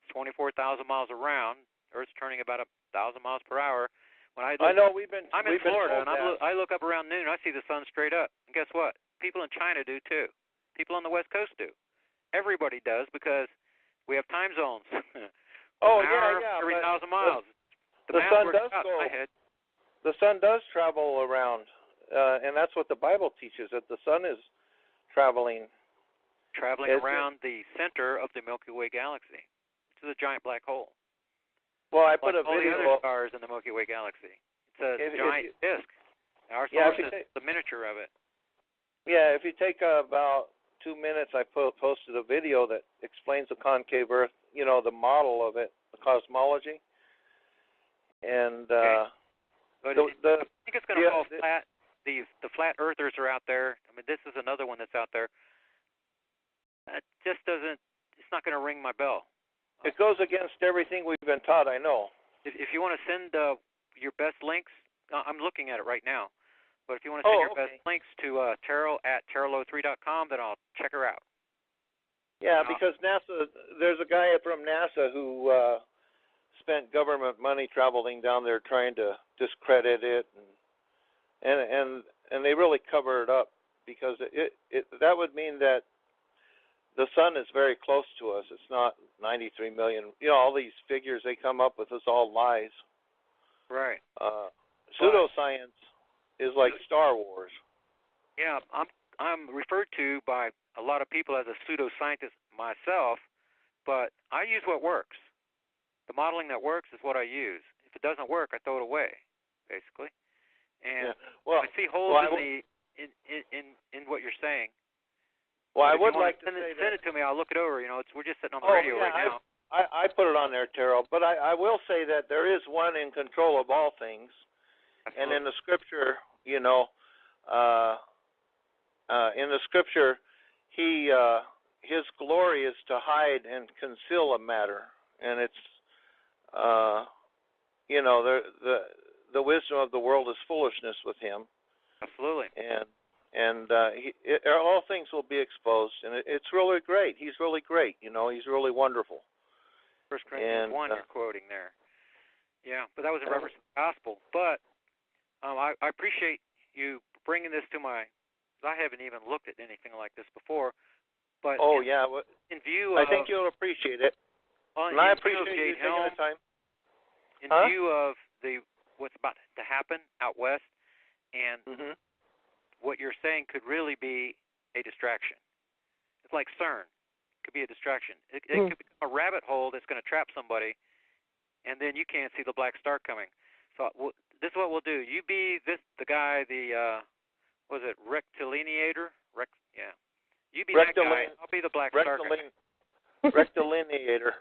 24,000 miles around. Earth's turning about 1,000 miles per hour. I know I'm in Florida, and I look up around noon. I see the sun straight up. And guess what? People in China do too. People on the West Coast do. Everybody does because we have time zones. Every 1,000 miles. The sun does go. The sun does travel around, and that's what the Bible teaches, that the sun is traveling around the center of the Milky Way galaxy, which is a giant black hole. Well, I put a all video. All the other stars in the Milky Way galaxy. It's a giant disk. Our solar system is the miniature of it. Yeah, if you take about 2 minutes, I posted a video that explains the concave Earth, the model of it, the cosmology. And I think it's going to fall flat. The flat earthers are out there. I mean, this is another one that's out there. It just doesn't, it's not going to ring my bell. It goes against everything we've been taught, I know. If you want to send your best links, I'm looking at it right now. But if you want to send your best links to Terral at Terral03.com, then I'll check her out. Yeah, because NASA, there's a guy from NASA who spent government money traveling down there trying to discredit it, and they really cover it up because that would mean that the sun is very close to us. It's not 93 million. All these figures they come up with is all lies. Right. Pseudoscience is like Star Wars. Yeah, I'm referred to by a lot of people as a pseudoscientist myself, but I use what works. The modeling that works is what I use. If it doesn't work, I throw it away, basically. And I see holes in what you're saying. Well, but I would like to send it to me. I'll look it over. We're just sitting on the radio right now. I put it on there, Terral. But I will say that there is one in control of all things. Absolutely. And in the scripture, in the scripture, his glory is to hide and conceal a matter, and it's the wisdom of the world is foolishness with him. Absolutely. And all things will be exposed, and it's really great. He's really great. He's really wonderful. 1 Corinthians 1, you're quoting there. Yeah, but that was in reference to the gospel. But I appreciate you bringing this to I haven't even looked at anything like this before. But in view of, I think you'll appreciate it. And I appreciate you taking the time. In view of what's about to happen out west, and what you're saying could really be a distraction. It's like CERN. It could be a distraction. It could become a rabbit hole that's going to trap somebody, and then you can't see the black star coming. So this is what we'll do. You be the guy, was it rectilineator? You be that guy. I'll be the black star guy. Rectilineator.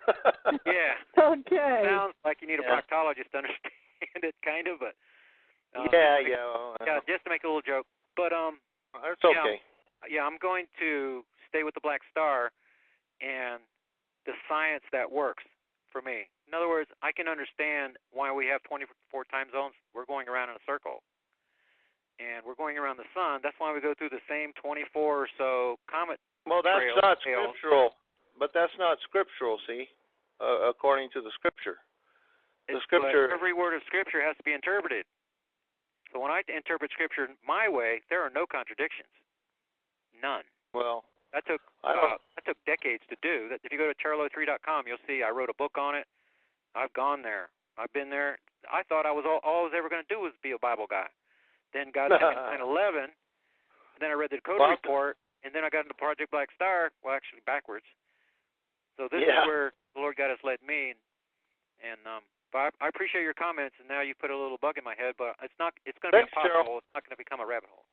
Yeah. Okay. Sounds like you need a proctologist to understand it, kind of, but just to make a little joke. But that's okay. Yeah, I'm going to stay with the black star and the science that works for me. In other words, I can understand why we have 24 time zones. We're going around in a circle, and we're going around the sun. That's why we go through the same 24 or so comet. Well, that's not scriptural. But that's not scriptural, see, according to the Scripture. The Scripture. But every word of Scripture has to be interpreted. So when I interpret Scripture my way, there are no contradictions. None. Well, that took decades to do. If you go to Terral03.com, you'll see I wrote a book on it. I've gone there. I've been there. I thought all I was ever going to do was be a Bible guy. Then got into 9/11, and then I read the Dakota Report, and then I got into Project Black Star. Well, actually backwards. So this is where the Lord God has led me, and but I appreciate your comments. And now you put a little bug in my head, but it's going to be a pothole. It's not going to become a rabbit hole.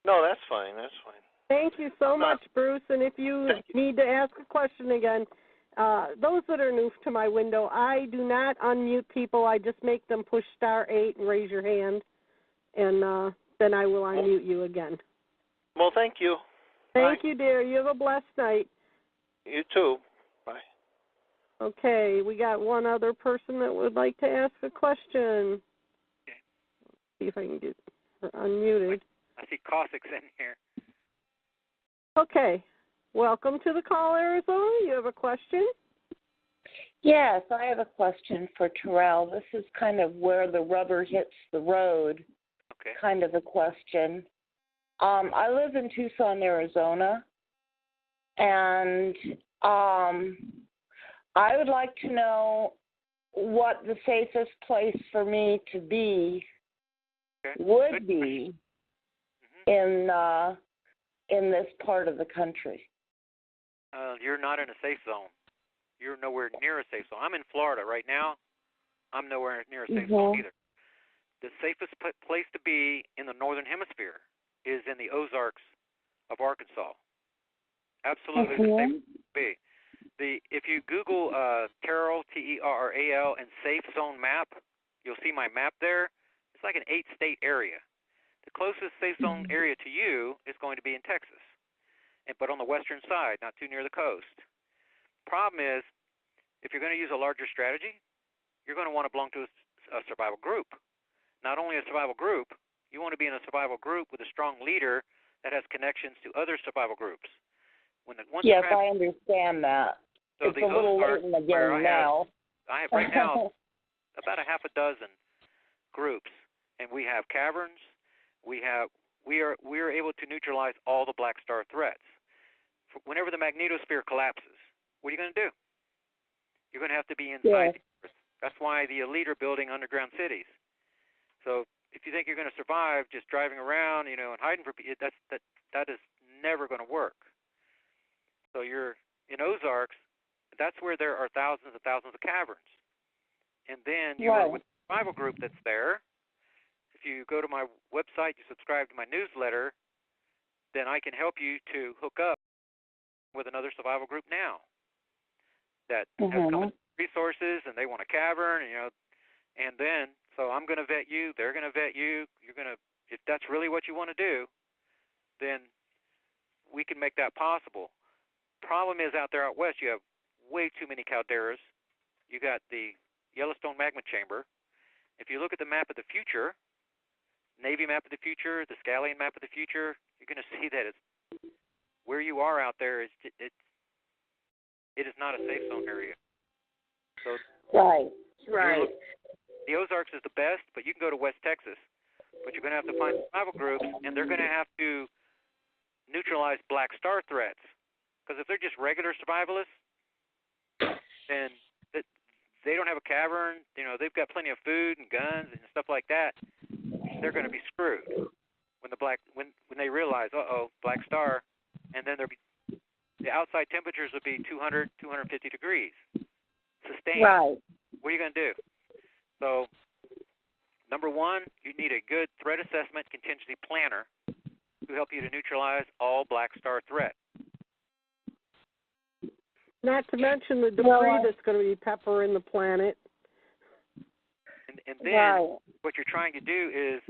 No, that's fine. That's fine. Thank you so much, Bruce. And if you need to ask a question again, those that are new to my window, I do not unmute people. I just make them push *8 and raise your hand, and then I will unmute you again. Well, thank you. Thank you, dear. You have a blessed night. You too. Bye. Okay, we got one other person that would like to ask a question. Okay. See if I can get her unmuted. I see Cossack's in here. Okay. Welcome to the call, Arizona. You have a question? Yes, I have a question for Terrell. This is kind of where the rubber hits the road, kind of a question. I live in Tucson, Arizona, and I would like to know what the safest place for me to be would be in this part of the country. You're not in a safe zone. You're nowhere near a safe zone. I'm in Florida right now. I'm nowhere near a safe zone either. The safest place to be in the northern hemisphere is in the Ozarks of Arkansas. Absolutely the safest place to be. If you Google Terral, Terral, and safe zone map, you'll see my map there. It's like an 8-state area. The closest safe zone area to you is going to be in Texas, but on the western side, not too near the coast. Problem is, if you're going to use a larger strategy, you're going to want to belong to a survival group. Not only a survival group, you want to be in a survival group with a strong leader that has connections to other survival groups. Yes, I understand that. So it's a little late in the game now. I have right now about a half a dozen groups, and we have caverns. We are able to neutralize all the black star threats. Whenever the magnetosphere collapses, what are you going to do? You're going to have to be inside the earth. That's why the elite are building underground cities. So if you think you're going to survive just driving around, and hiding from people, that is never going to work. So you're in Ozarks. That's where there are thousands and thousands of caverns. And then you are with a survival group that's there. If you go to my website, you subscribe to my newsletter, then I can help you to hook up with another survival group now that has come with resources, and they want a cavern, and then, so I'm going to vet you, they're going to vet you, if that's really what you want to do, then we can make that possible. Problem is, out there out west, you have way too many calderas. You got the Yellowstone magma chamber. If you look at the map of the future, Navy map of the future, the Scallion map of the future, you're going to see that where you are out there, it is not a safe zone area. So the Ozarks is the best, but you can go to West Texas. But you're going to have to find survival groups, and they're going to have to neutralize black star threats. Because if they're just regular survivalists, then they don't have a cavern. They've got plenty of food and guns and stuff like that. They're going to be screwed when they realize, black star, and then the outside temperatures will be 200, 250 degrees sustained. Right. What are you going to do? So, number one, you need a good threat assessment contingency planner to help you to neutralize all black star threats. Not to mention the debris that's going to be peppering the planet. And then what you're trying to do is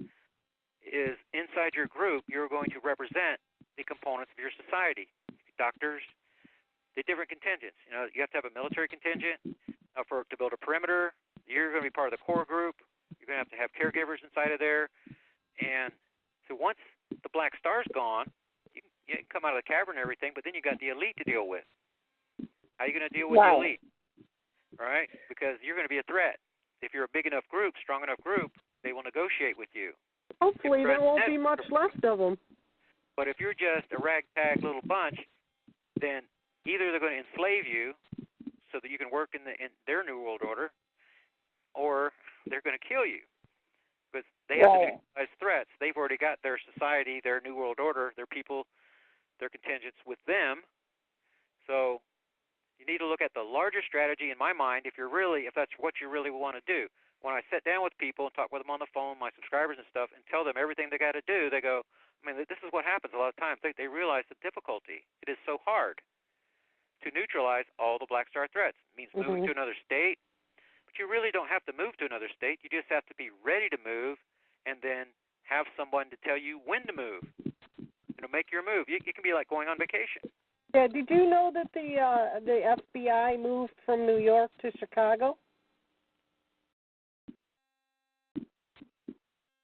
inside your group, you're going to represent the components of your society. Doctors, the different contingents. You have to have a military contingent to build a perimeter. You're going to be part of the core group. You're going to have caregivers inside of there. And so once the black star's gone, you can come out of the cavern and everything, but then you got the elite to deal with. How are you going to deal with the elite? Right? Because you're going to be a threat. If you're a big enough group, strong enough group, they will negotiate with you. Hopefully there won't be much left of them. But if you're just a ragtag little bunch, then either they're going to enslave you so that you can work in their New World Order, or they're going to kill you. Because they have to neutralize threats. They've already got their society, their New World Order, their people, their contingents with them. So you need to look at the larger strategy in my mind if that's what you really want to do. When I sit down with people and talk with them on the phone, my subscribers and stuff, and tell them everything they got to do, they go, this is what happens a lot of times. They realize the difficulty. It is so hard to neutralize all the black star threats. It means moving to another state, but you really don't have to move to another state. You just have to be ready to move and then have someone to tell you when to move. Make your move. It can be like going on vacation. Yeah, did you know that the FBI moved from New York to Chicago?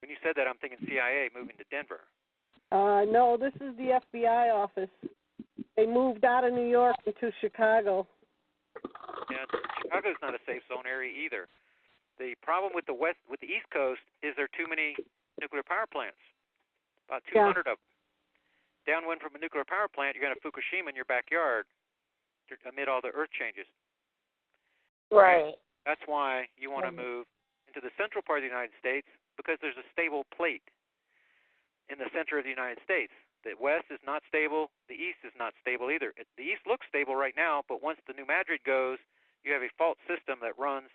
When you said that, I'm thinking CIA moving to Denver. No, this is the FBI office. They moved out of New York into Chicago. Yeah, Chicago Chicago's not a safe zone area either. The problem with the East Coast is there are too many nuclear power plants, about 200 of them. Downwind from a nuclear power plant, you're going to have Fukushima in your backyard amid all the earth changes. Right. That's why you want to move into the central part of the United States, because there's a stable plate in the center of the United States. The west is not stable. The east is not stable either. The east looks stable right now, but once the New Madrid goes, you have a fault system that runs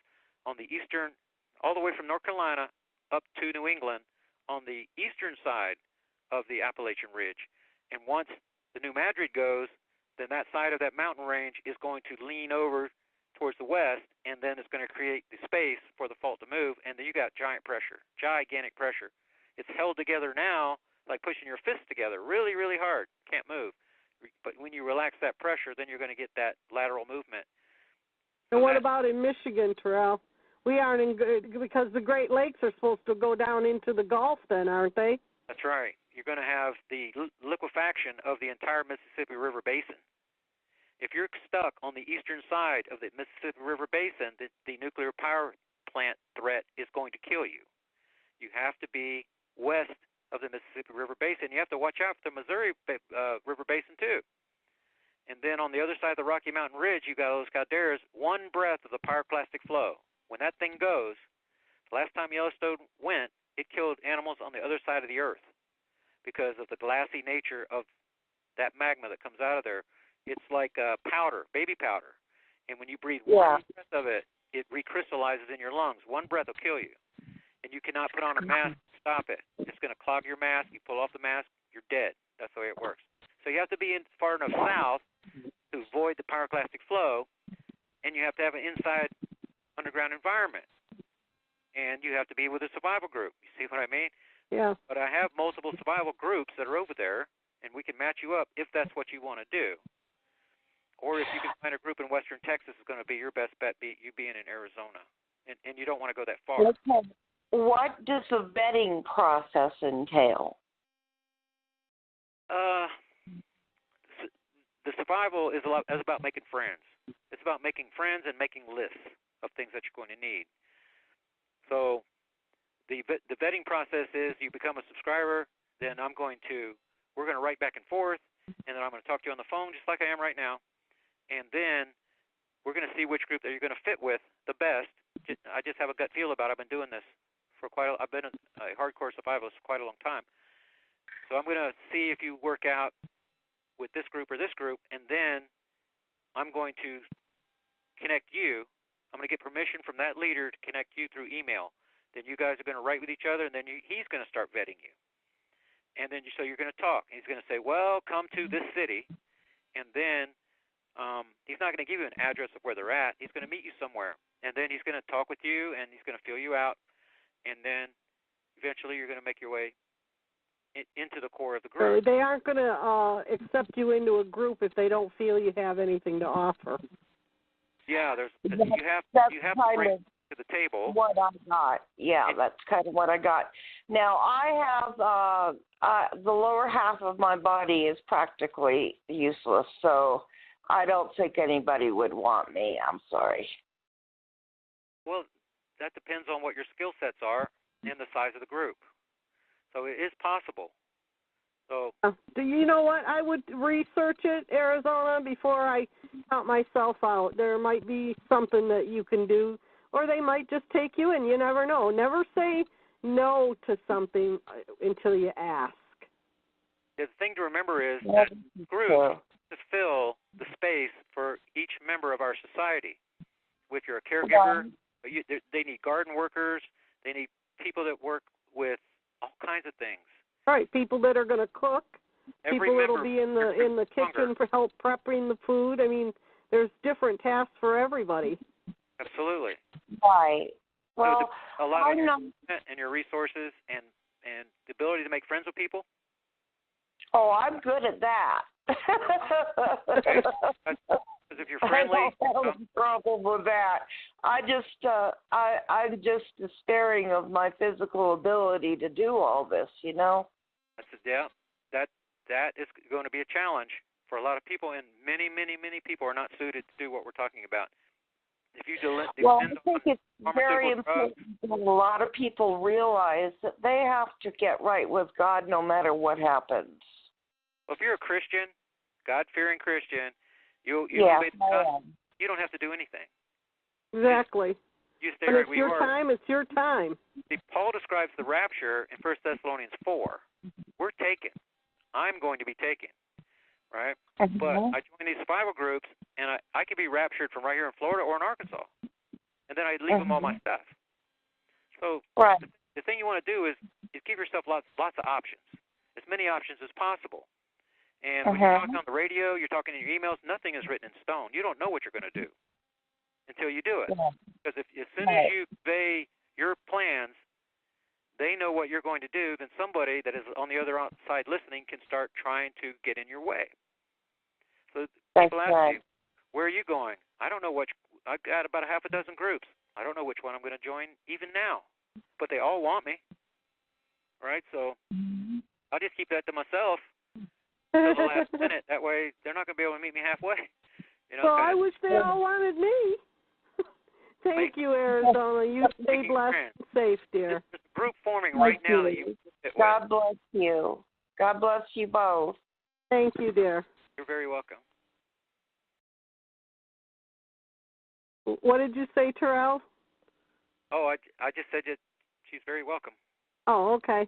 on the eastern, all the way from North Carolina up to New England, on the eastern side of the Appalachian Ridge. And once the New Madrid goes, then that side of that mountain range is going to lean over towards the west, and then it's going to create the space for the fault to move, and then you got gigantic pressure. It's held together now like pushing your fists together, really, really hard. Can't move. But when you relax that pressure, then you're going to get that lateral movement. And what about in Michigan, Terrell? We aren't in good, because the Great Lakes are supposed to go down into the Gulf then, aren't they? That's right. You're going to have the liquefaction of the entire Mississippi River Basin. If you're stuck on the eastern side of the Mississippi River Basin, the nuclear power plant threat is going to kill you. You have to be west of the Mississippi River Basin. You have to watch out for the Missouri River Basin too. And then on the other side of the Rocky Mountain Ridge, you got Los Calderas, one breath of the pyroclastic flow. When that thing goes, the last time Yellowstone went, it killed animals on the other side of the earth because of the glassy nature of that magma that comes out of there. It's like powder, baby powder. And when you breathe one breath of it, it recrystallizes in your lungs. One breath will kill you. And you cannot put on a mask to stop it. It's going to clog your mask. You pull off the mask, you're dead. That's the way it works. So you have to be far enough south to avoid the pyroclastic flow, and you have to have an inside underground environment. And you have to be with a survival group. You see what I mean? Yeah. But I have multiple survival groups that are over there, and we can match you up if that's what you want to do. Or if you can find a group in western Texas, is going to be your best bet, you being in Arizona. And you don't want to go that far. Okay. What does the vetting process entail? The survival is about making friends. It's about making friends and making lists of things that you're going to need. So the vetting process is you become a subscriber, then we're going to write back and forth, and then I'm going to talk to you on the phone just like I am right now, and then we're going to see which group that you're going to fit with the best. I just have a gut feel about it. I've been doing this for I've been a hardcore survivalist for quite a long time. So I'm going to see if you work out with this group or this group, and then I'm going to connect you. I'm going to get permission from that leader to connect you through email. Then you guys are going to write with each other, and then he's going to start vetting you. And then so you're going to talk. He's going to say, well, come to this city, and then he's not going to give you an address of where they're at. He's going to meet you somewhere, and then he's going to talk with you, and he's going to feel you out, and then eventually you're going to make your way into the core of the group. They aren't going to accept you into a group if they don't feel you have anything to offer. Yeah, you have to bring to the table. What I got. Yeah, that's kind of what I got. Now, I have the lower half of my body is practically useless, so I don't think anybody would want me. I'm sorry. Well, that depends on what your skill sets are and the size of the group. So it is possible. So do you know what? I would research it, Arizona, before I count myself out. There might be something that you can do, or they might just take you in. You never know. Never say no to something until you ask. The thing to remember is that groups to fill the space for each member of our society. If you're a caregiver, they need garden workers. They need people that work with all kinds of things. Right, people that are going to cook, people that will be in the kitchen for help prepping the food. I mean, there's different tasks for everybody. Absolutely. Right. Well, so a lot of your resources and the ability to make friends with people. Oh, I'm good at that. Because if you're friendly, I don't have a problem with that. I'm just despairing of my physical ability to do all this. You know. That is going to be a challenge for a lot of people, and many people are not suited to do what we're talking about. if you depend well, I think it's on very drugs, important that a lot of people realize that they have to get right with God no matter what happens. well, if you're a Christian, God-fearing Christian, you Yes, you don't have to do anything. Exactly. You stay When right it's where your you are. time, it's your time. See, Paul describes the rapture in 1 Thessalonians 4. We're taken. I'm going to be taken, right? But I join these survival groups, and I could be raptured from right here in Florida or in Arkansas, and then I leave them all my stuff. So the thing you want to do is give yourself lots of options, as many options as possible. And when you're talking on the radio, you're talking in your emails, nothing is written in stone. You don't know what you're going to do until you do it. Because as soon as you convey your plans, they know what you're going to do, then somebody that is on the other side listening can start trying to get in your way. So people ask me, where are you going? I don't know I've got about a half a dozen groups. I don't know which one I'm going to join even now. But they all want me, right? So I'll just keep that to myself until the last minute. That way they're not going to be able to meet me halfway. You know, well, I wish they all wanted me. Thank you, Arizona. You stay blessed and safe, dear. There's a group forming right now that you fit with. God bless you. God bless you both. Thank you, dear. You're very welcome. What did you say, Terrell? Oh, I just said that she's very welcome. Oh, okay.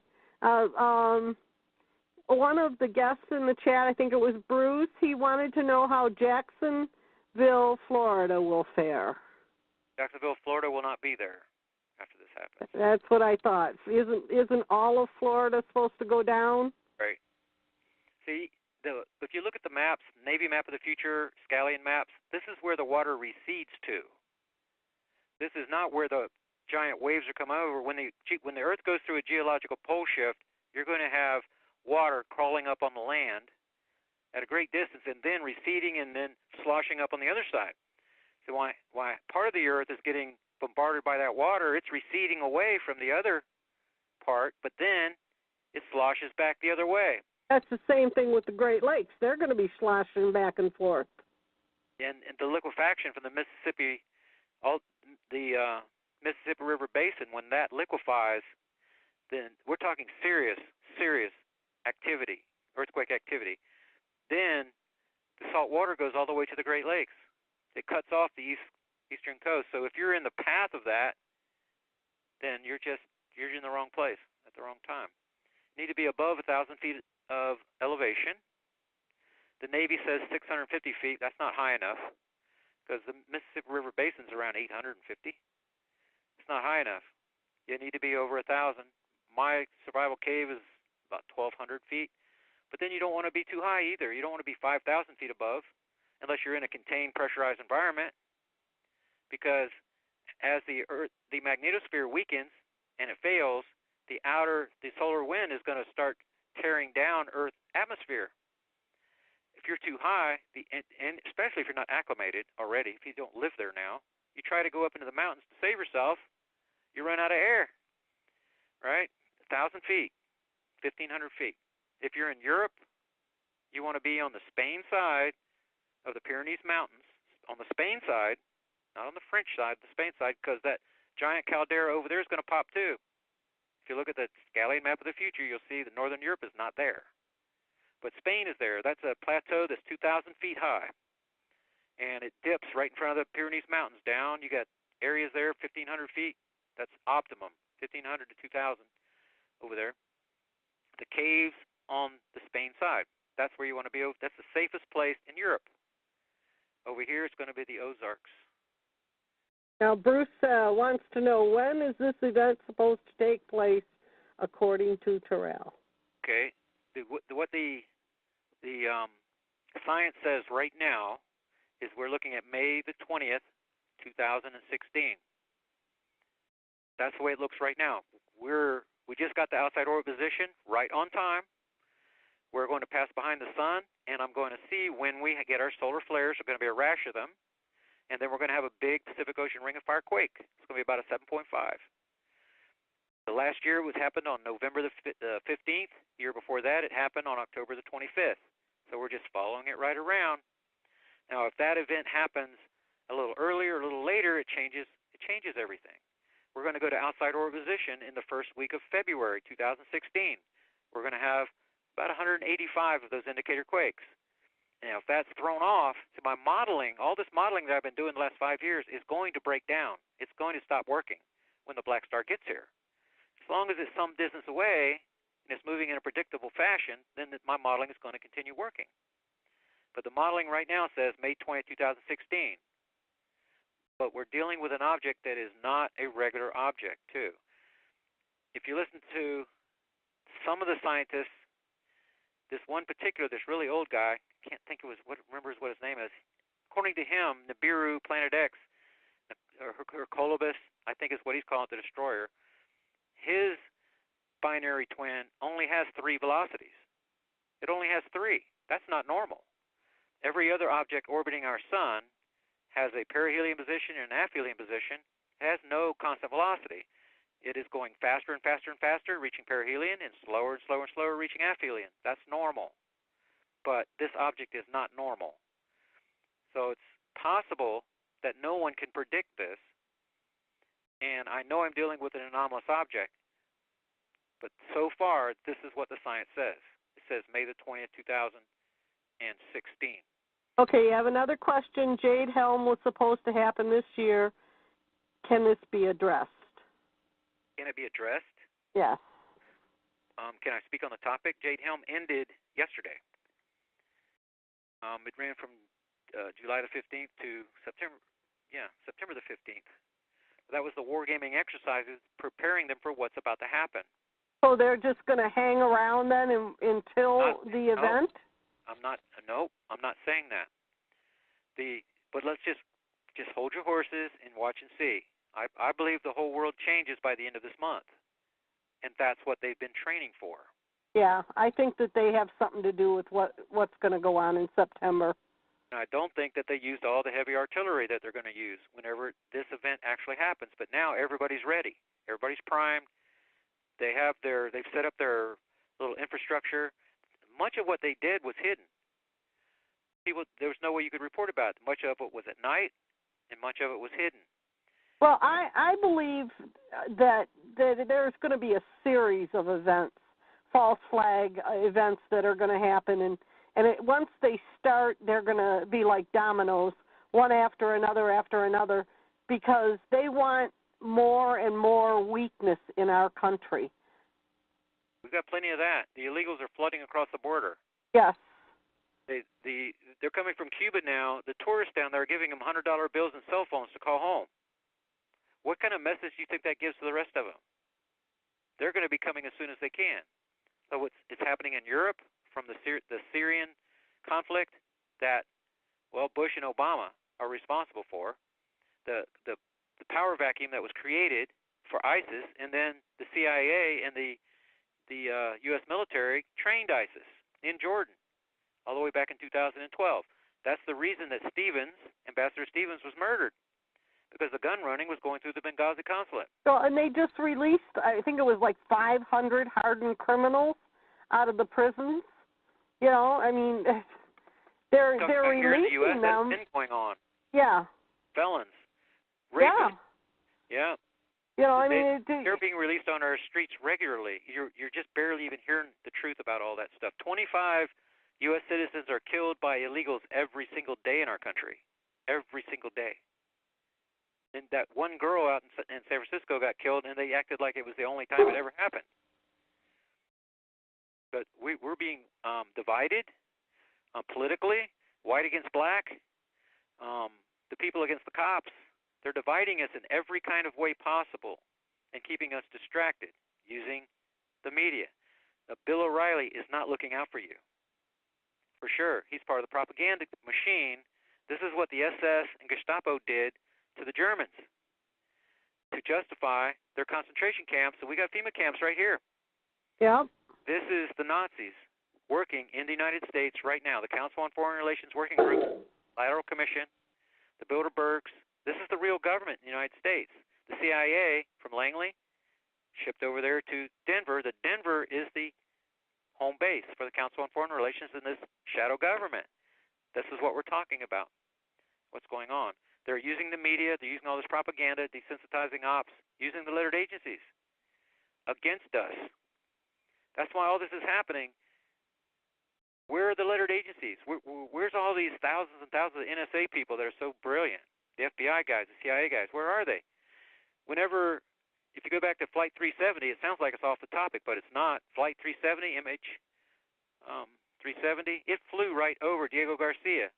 One of the guests in the chat, I think it was Bruce, he wanted to know how Jacksonville, Florida will fare. Jacksonville, Florida will not be there after this happens. That's what I thought. Isn't all of Florida supposed to go down? Right. See, if you look at the maps, Navy map of the future, Scallion maps, this is where the water recedes to. This is not where the giant waves are coming over. When the Earth goes through a geological pole shift, you're going to have water crawling up on the land at a great distance and then receding and then sloshing up on the other side. So why part of the Earth is getting bombarded by that water, it's receding away from the other part, but then it sloshes back the other way. That's the same thing with the Great Lakes. They're going to be sloshing back and forth. And the liquefaction from the Mississippi River Basin, when that liquefies, then we're talking serious activity, earthquake activity. Then the salt water goes all the way to the Great Lakes. It cuts off the eastern coast. So if you're in the path of that, then you're in the wrong place at the wrong time. You need to be above 1,000 feet of elevation. The Navy says 650 feet. That's not high enough because the Mississippi River Basin is around 850. It's not high enough. You need to be over 1,000. My survival cave is about 1,200 feet. But then you don't want to be too high either. You don't want to be 5,000 feet above unless you're in a contained, pressurized environment, because as the magnetosphere weakens and it fails, the solar wind is going to start tearing down Earth's atmosphere. If you're too high, and especially if you're not acclimated already, if you don't live there now, you try to go up into the mountains to save yourself, you run out of air, right? 1,000 feet, 1,500 feet. If you're in Europe, you want to be on the Spain side of the Pyrenees Mountains, on the Spain side, not on the French side, the Spain side, because that giant caldera over there is going to pop too. If you look at the Scallion map of the future, you'll see that Northern Europe is not there. But Spain is there. That's a plateau that's 2,000 feet high. And it dips right in front of the Pyrenees Mountains down. You got areas there, 1,500 feet. That's optimum, 1,500 to 2,000 over there. The caves on the Spain side. That's where you want to be. That's the safest place in Europe. Over here, it's going to be the Ozarks. Now, Bruce wants to know, when is this event supposed to take place, according to Terral? Okay. What the science says right now is we're looking at May the 20th, 2016. That's the way it looks right now. We just got the outside orbit position right on time. We're going to pass behind the sun, and I'm going to see when we get our solar flares. There's going to be a rash of them, and then we're going to have a big Pacific Ocean Ring of Fire quake. It's going to be about a 7.5. The last year it happened on November the 15th. The year before that, it happened on October the 25th. So we're just following it right around. Now, if that event happens A little earlier, a little later, it changes everything. We're going to go to outside orbit position in the first week of February 2016. We're going to have about 185 of those indicator quakes. Now, if that's thrown off to my modeling, all this modeling that I've been doing the last 5 years is going to break down. It's going to stop working when the black star gets here. As long as it's some distance away and it's moving in a predictable fashion, then my modeling is going to continue working. But the modeling right now says May 20, 2016. But we're dealing with an object that is not a regular object, too. If you listen to some of the scientists, this one particular, this really old guy, can't think of remembers what his name is. According to him, Nibiru, Planet X, or Colobus, I think is what he's calling the destroyer, his binary twin only has 3 velocities. It only has 3. That's not normal. Every other object orbiting our sun has a perihelion position and an aphelion position. It has no constant velocity. It is going faster and faster and faster, reaching perihelion, and slower and slower and slower, reaching aphelion. That's normal. But this object is not normal. So it's possible that no one can predict this. And I know I'm dealing with an anomalous object, but so far, this is what the science says. It says May the 20th, 2016. Okay, you have another question. Jade Helm was supposed to happen this year. Can this be addressed? Can it be addressed? Yes. Can I speak on the topic? Jade Helm ended yesterday. It ran from July the 15th to September the 15th. That was the wargaming exercises, preparing them for what's about to happen. So they're just going to hang around then until the event? I'm not saying that. But let's just hold your horses and watch and see. I believe the whole world changes by the end of this month, and that's what they've been training for. Yeah, I think that they have something to do with what's going to go on in September. And I don't think that they used all the heavy artillery that they're going to use whenever this event actually happens. But now everybody's ready. Everybody's primed. They've set up their little infrastructure. Much of what they did was hidden. There was no way you could report about it. Much of it was at night, and much of it was hidden. Well, I believe that there's going to be a series of events, false flag events that are going to happen, and once they start, they're going to be like dominoes, one after another, because they want more and more weakness in our country. We've got plenty of that. The illegals are flooding across the border. Yes. They're coming from Cuba now. The tourists down there are giving them $100 bills and cell phones to call home. What kind of message do you think that gives to the rest of them? They're going to be coming as soon as they can. So it's happening in Europe from the Syrian conflict that, Bush and Obama are responsible for. The power vacuum that was created for ISIS, and then the CIA and the U.S. military trained ISIS in Jordan all the way back in 2012. That's the reason that Ambassador Stevens was murdered, because the gun running was going through the Benghazi consulate. So, and they just released, I think it was like 500 hardened criminals out of the prisons. You know, I mean, they're releasing here in the U.S., them. That's been going on. Yeah. Felons. Rapists. Yeah. Yeah. You know, I mean, they're being released on our streets regularly. You're just barely even hearing the truth about all that stuff. 25 U.S. citizens are killed by illegals every single day in our country. Every single day. And that one girl out in San Francisco got killed, and they acted like it was the only time it ever happened. But we're being divided politically, white against black, the people against the cops. They're dividing us in every kind of way possible and keeping us distracted using the media. Bill O'Reilly is not looking out for you. For sure. He's part of the propaganda machine. This is what the SS and Gestapo did to the Germans to justify their concentration camps. And we got FEMA camps right here. Yeah. This is the Nazis working in the United States right now. The Council on Foreign Relations Working Group, Lateral Commission, the Bilderbergs. This is the real government in the United States. The CIA from Langley shipped over there to Denver. The Denver is the home base for the Council on Foreign Relations in this shadow government. This is what we're talking about, what's going on. They're using the media. They're using all this propaganda, desensitizing ops, using the lettered agencies against us. That's why all this is happening. Where are the lettered agencies? Where's all these thousands and thousands of NSA people that are so brilliant? The FBI guys, the CIA guys, where are they? If you go back to Flight 370, it sounds like it's off the topic, but it's not. Flight 370, MH370, it flew right over Diego Garcia.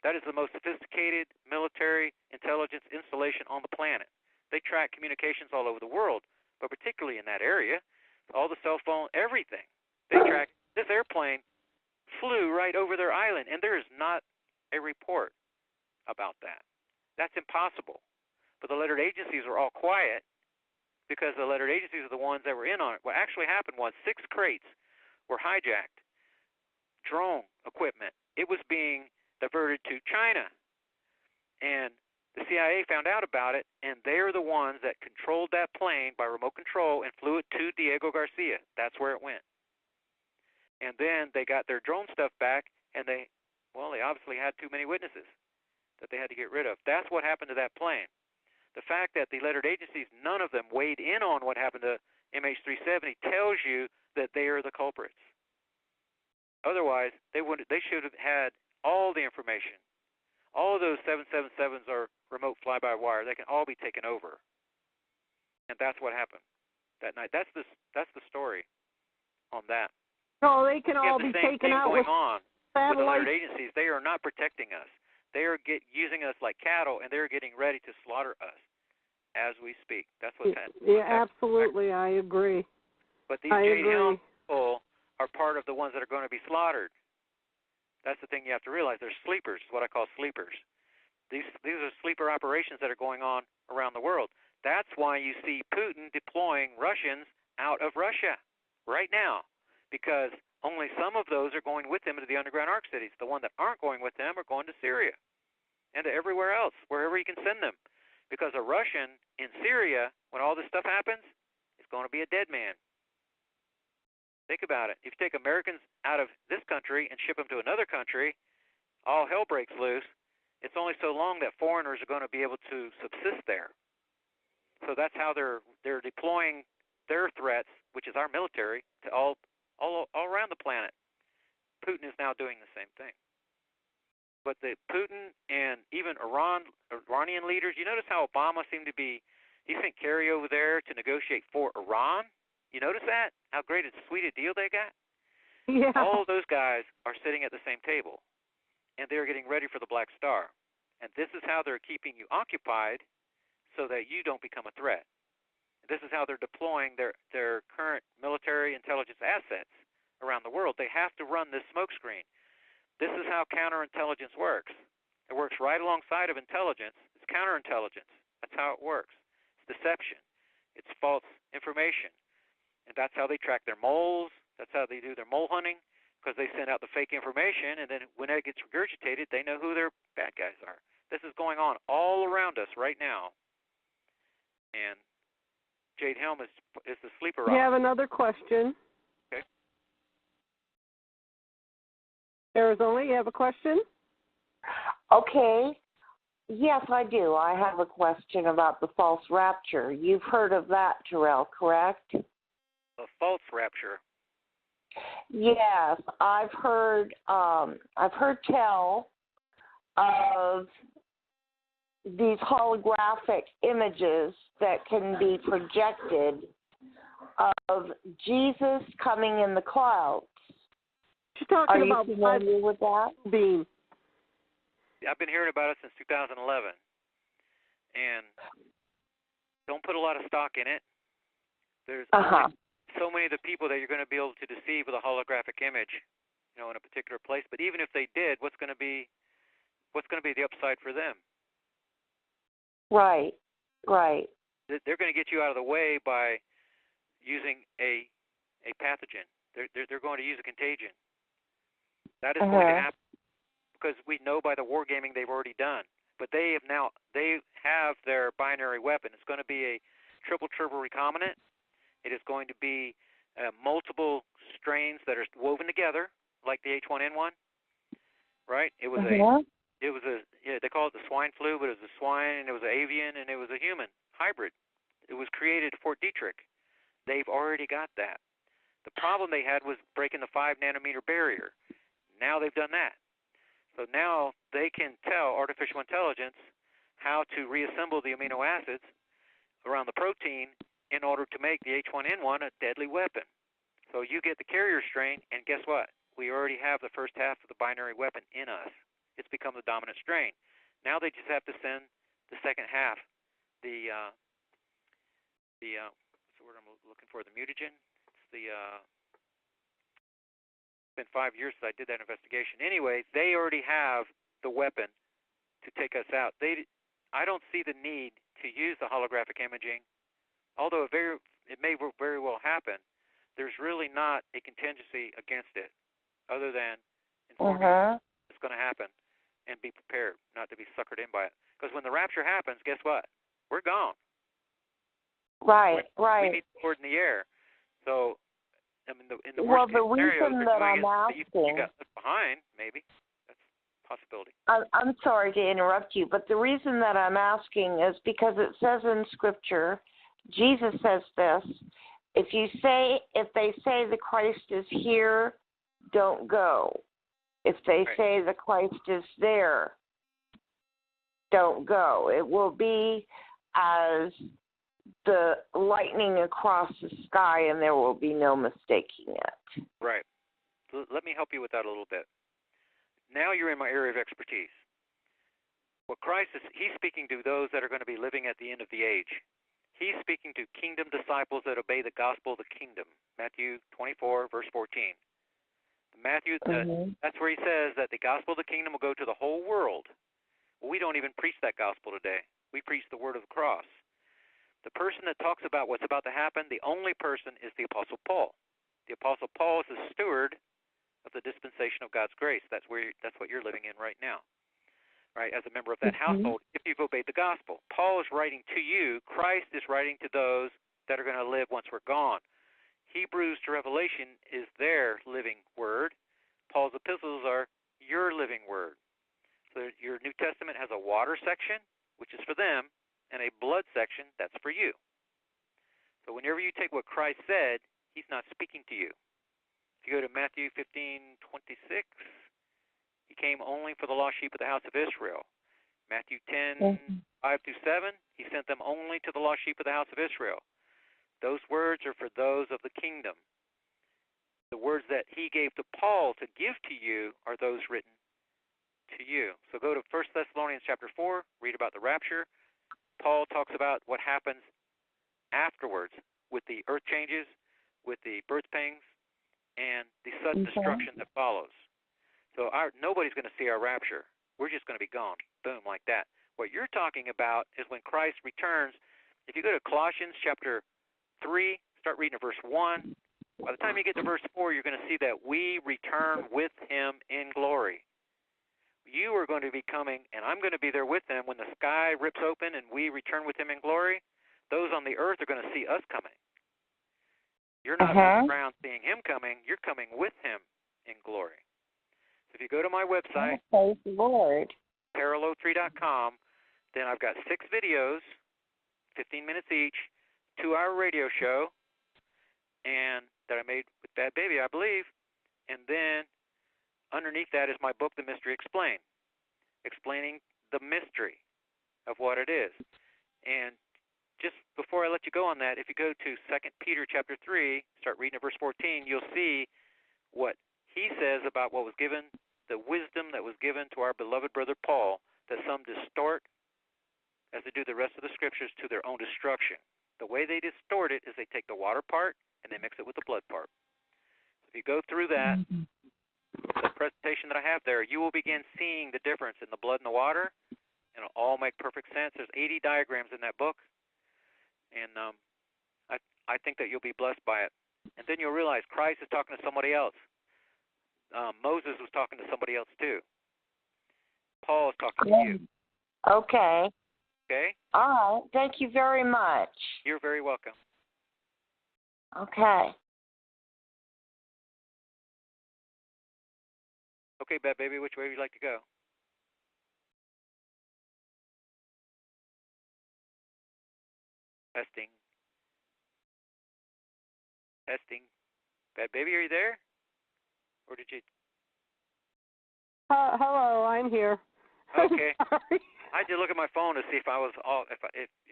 That is the most sophisticated military intelligence installation on the planet. They track communications all over the world, but particularly in that area, all the cell phone, everything. They track. This airplane flew right over their island, and there is not a report about that. That's impossible. But the lettered agencies are all quiet because the lettered agencies are the ones that were in on it. What actually happened was 6 crates were hijacked, drone equipment. It was being diverted to China, and the CIA found out about it, and they're the ones that controlled that plane by remote control and flew it to Diego Garcia. That's where it went. And then they got their drone stuff back, and they obviously had too many witnesses that they had to get rid of. That's what happened to that plane. The fact that the lettered agencies, none of them weighed in on what happened to MH370 tells you that they are the culprits. Otherwise, they should have had all the information. All of those 777s are remote fly-by-wire. They can all be taken over. And that's what happened that night. That's the story on that. So they can all be taken out with satellites. With the lettered agencies, they are not protecting us. They are using us like cattle, and they're getting ready to slaughter us as we speak. That's what's happening. Yeah, absolutely. I agree. But these Jade Helm people are part of the ones that are going to be slaughtered. That's the thing you have to realize. They're sleepers, what I call sleepers. These are sleeper operations that are going on around the world. That's why you see Putin deploying Russians out of Russia right now, because only some of those are going with him into the underground arc cities. The ones that aren't going with them are going to Syria and to everywhere else, wherever he can send them. Because a Russian in Syria, when all this stuff happens, is going to be a dead man. Think about it. If you take Americans out of this country and ship them to another country, all hell breaks loose. It's only so long that foreigners are going to be able to subsist there. So that's how they're deploying their threats, which is our military, to all around the planet. Putin is now doing the same thing. But the Putin and even Iranian leaders, you notice how Obama seemed to be, he sent Kerry over there to negotiate for Iran? You notice that? How great and sweet a deal they got? Yeah. All of those guys are sitting at the same table, and they're getting ready for the Black Star. And this is how they're keeping you occupied so that you don't become a threat. This is how they're deploying their current military intelligence assets around the world. They have to run this smokescreen. This is how counterintelligence works. It works right alongside of intelligence. It's counterintelligence. That's how it works. It's deception. It's false information. And that's how they track their moles. That's how they do their mole hunting, because they send out the fake information, and then when it gets regurgitated, they know who their bad guys are. This is going on all around us right now. And Jade Helm is the sleeper rock. You have another question. Okay. Arizona, you have a question? Okay. Yes, I do. I have a question about the false rapture. You've heard of that, Terrell, correct? A false rapture. Yes, I've heard tell of these holographic images that can be projected of Jesus coming in the clouds. She's talking about Are you familiar with that? Beam. I've been hearing about it since 2011, and don't put a lot of stock in it. There's so many of the people that you're going to be able to deceive with a holographic image, in a particular place. But even if they did, what's going to be the upside for them? Right. They're going to get you out of the way by using a pathogen. They're going to use a contagion. That is going to happen because we know by the wargaming they've already done. But they have their binary weapon. It's going to be a triple recombinant. It is going to be multiple strains that are woven together, like the H1N1. Right? It was It was they call it the swine flu, but it was a swine, and it was an avian, and it was a human hybrid. It was created at Fort Detrick. They've already got that. The problem they had was breaking the 5 nanometer barrier. Now they've done that. So now they can tell artificial intelligence how to reassemble the amino acids around the protein in order to make the H1N1 a deadly weapon. So you get the carrier strain, and guess what? We already have the first half of the binary weapon in us. It's become the dominant strain. Now they just have to send the second half, what's the word I'm looking for? The mutagen. It's it's been 5 years since I did that investigation. Anyway, they already have the weapon to take us out. I don't see the need to use the holographic imaging, although it may very well happen. There's really not a contingency against it, other than informing you it's going to happen and be prepared not to be suckered in by it. Because when the rapture happens, guess what? We're gone. Right. We need the word in the air. So, I mean, in the worst case scenario, reason that I'm asking, you got left behind, maybe. That's a possibility. I'm sorry to interrupt you, but the reason that I'm asking is because it says in Scripture, Jesus says this, if they say the Christ is here, don't go. If they say the Christ is there, don't go. It will be as the lightning across the sky, and there will be no mistaking it. Right. Let me help you with that a little bit. Now you're in my area of expertise. What Christ is, he's speaking to those that are going to be living at the end of the age. He's speaking to kingdom disciples that obey the gospel of the kingdom. Matthew 24, verse 14. Matthew, that's where he says that the gospel of the kingdom will go to the whole world. Well, we don't even preach that gospel today. We preach the word of the cross. The person that talks about what's about to happen, the only person is the Apostle Paul. The Apostle Paul is the steward of the dispensation of God's grace. That's what you're living in right now, right? As a member of that household, if you've obeyed the gospel. Paul is writing to you. Christ is writing to those that are going to live once we're gone. Hebrews to Revelation is their living word. Paul's epistles are your living word. So your New Testament has a water section, which is for them, and a blood section, that's for you. So whenever you take what Christ said, he's not speaking to you. If you go to Matthew 15:26, he came only for the lost sheep of the house of Israel. Matthew 10:5-7, he sent them only to the lost sheep of the house of Israel. Those words are for those of the kingdom. The words that he gave to Paul to give to you are those written to you. So go to 1 Thessalonians chapter 4, read about the rapture. Paul talks about what happens afterwards with the earth changes, with the birth pangs, and the sudden destruction that follows. So nobody's going to see our rapture. We're just going to be gone. Boom, like that. What you're talking about is when Christ returns. If you go to Colossians chapter 3, start reading at verse 1. By the time you get to verse 4, you're going to see that we return with him in glory. You are going to be coming, and I'm going to be there with them when the sky rips open and we return with him in glory. Those on the earth are going to see us coming. You're not on the ground seeing him coming. You're coming with him in glory. So if you go to my website, praise the Lord, Terral03.com, then I've got 6 videos, 15 minutes each, 2-hour radio show, and that I made with Badbaby, I believe. And then underneath that is my book, The Mystery Explained, explaining the mystery of what it is. And just before I let you go on that, if you go to 2 Peter chapter 3, start reading at verse 14, you'll see what he says about what was given, the wisdom that was given to our beloved brother Paul, that some distort, as they do the rest of the scriptures, to their own destruction. The way they distort it is they take the water part and they mix it with the blood part. If you go through that, the presentation that I have there, you will begin seeing the difference in the blood and the water, and it'll all make perfect sense. There's 80 diagrams in that book, and I think that you'll be blessed by it. And then you'll realize Christ is talking to somebody else. Moses was talking to somebody else too. Paul is talking to you. Okay. Okay? All right. Thank you very much. You're very welcome. Okay. Okay, Badbaby, which way would you like to go? Testing. Testing. Badbaby, are you there? Or did you? Hello, I'm here. Okay. Sorry. I had to look at my phone to see if I was all if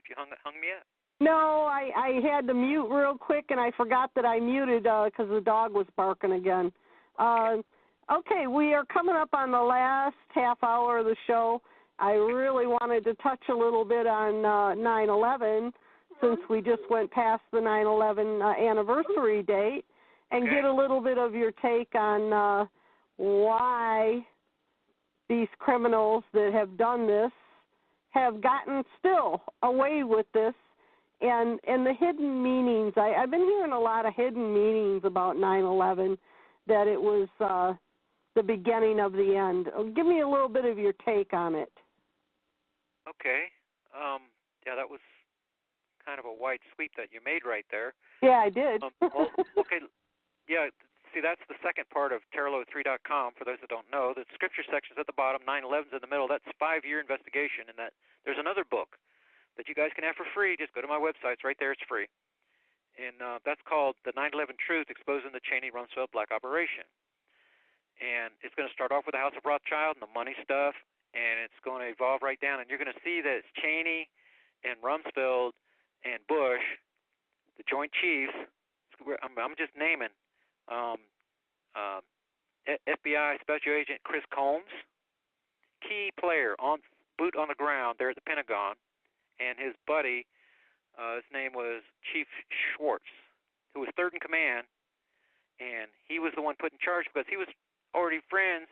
you hung me up. No, I had to mute real quick, and I forgot that I muted because the dog was barking again. Okay, we are coming up on the last half hour of the show. I really wanted to touch a little bit on 9/11 since we just went past the 9/11 anniversary date, and get a little bit of your take on why these criminals that have done this have gotten still away with this, and the hidden meanings. I've been hearing a lot of hidden meanings about 9/11, that it was the beginning of the end. Give me a little bit of your take on it. Okay. Yeah, that was kind of a wide sweep that you made right there. Yeah, I did. Well, okay. Yeah, see, that's the second part of Terral3.com. For those that don't know, the scripture section's at the bottom, 9/11's in the middle. That's 5-year investigation, and that there's another book that you guys can have for free. Just go to my website. It's right there. It's free. And that's called The 9/11 Truth, Exposing the Cheney-Rumsfeld Black Operation. And it's going to start off with the House of Rothschild and the money stuff, and it's going to evolve right down. And you're going to see that it's Cheney and Rumsfeld and Bush, the Joint Chiefs. I'm just naming. FBI Special Agent Chris Combs, key player, boot on the ground there at the Pentagon, and his buddy, his name was Chief Schwartz, who was third in command, and he was the one put in charge because he was already friends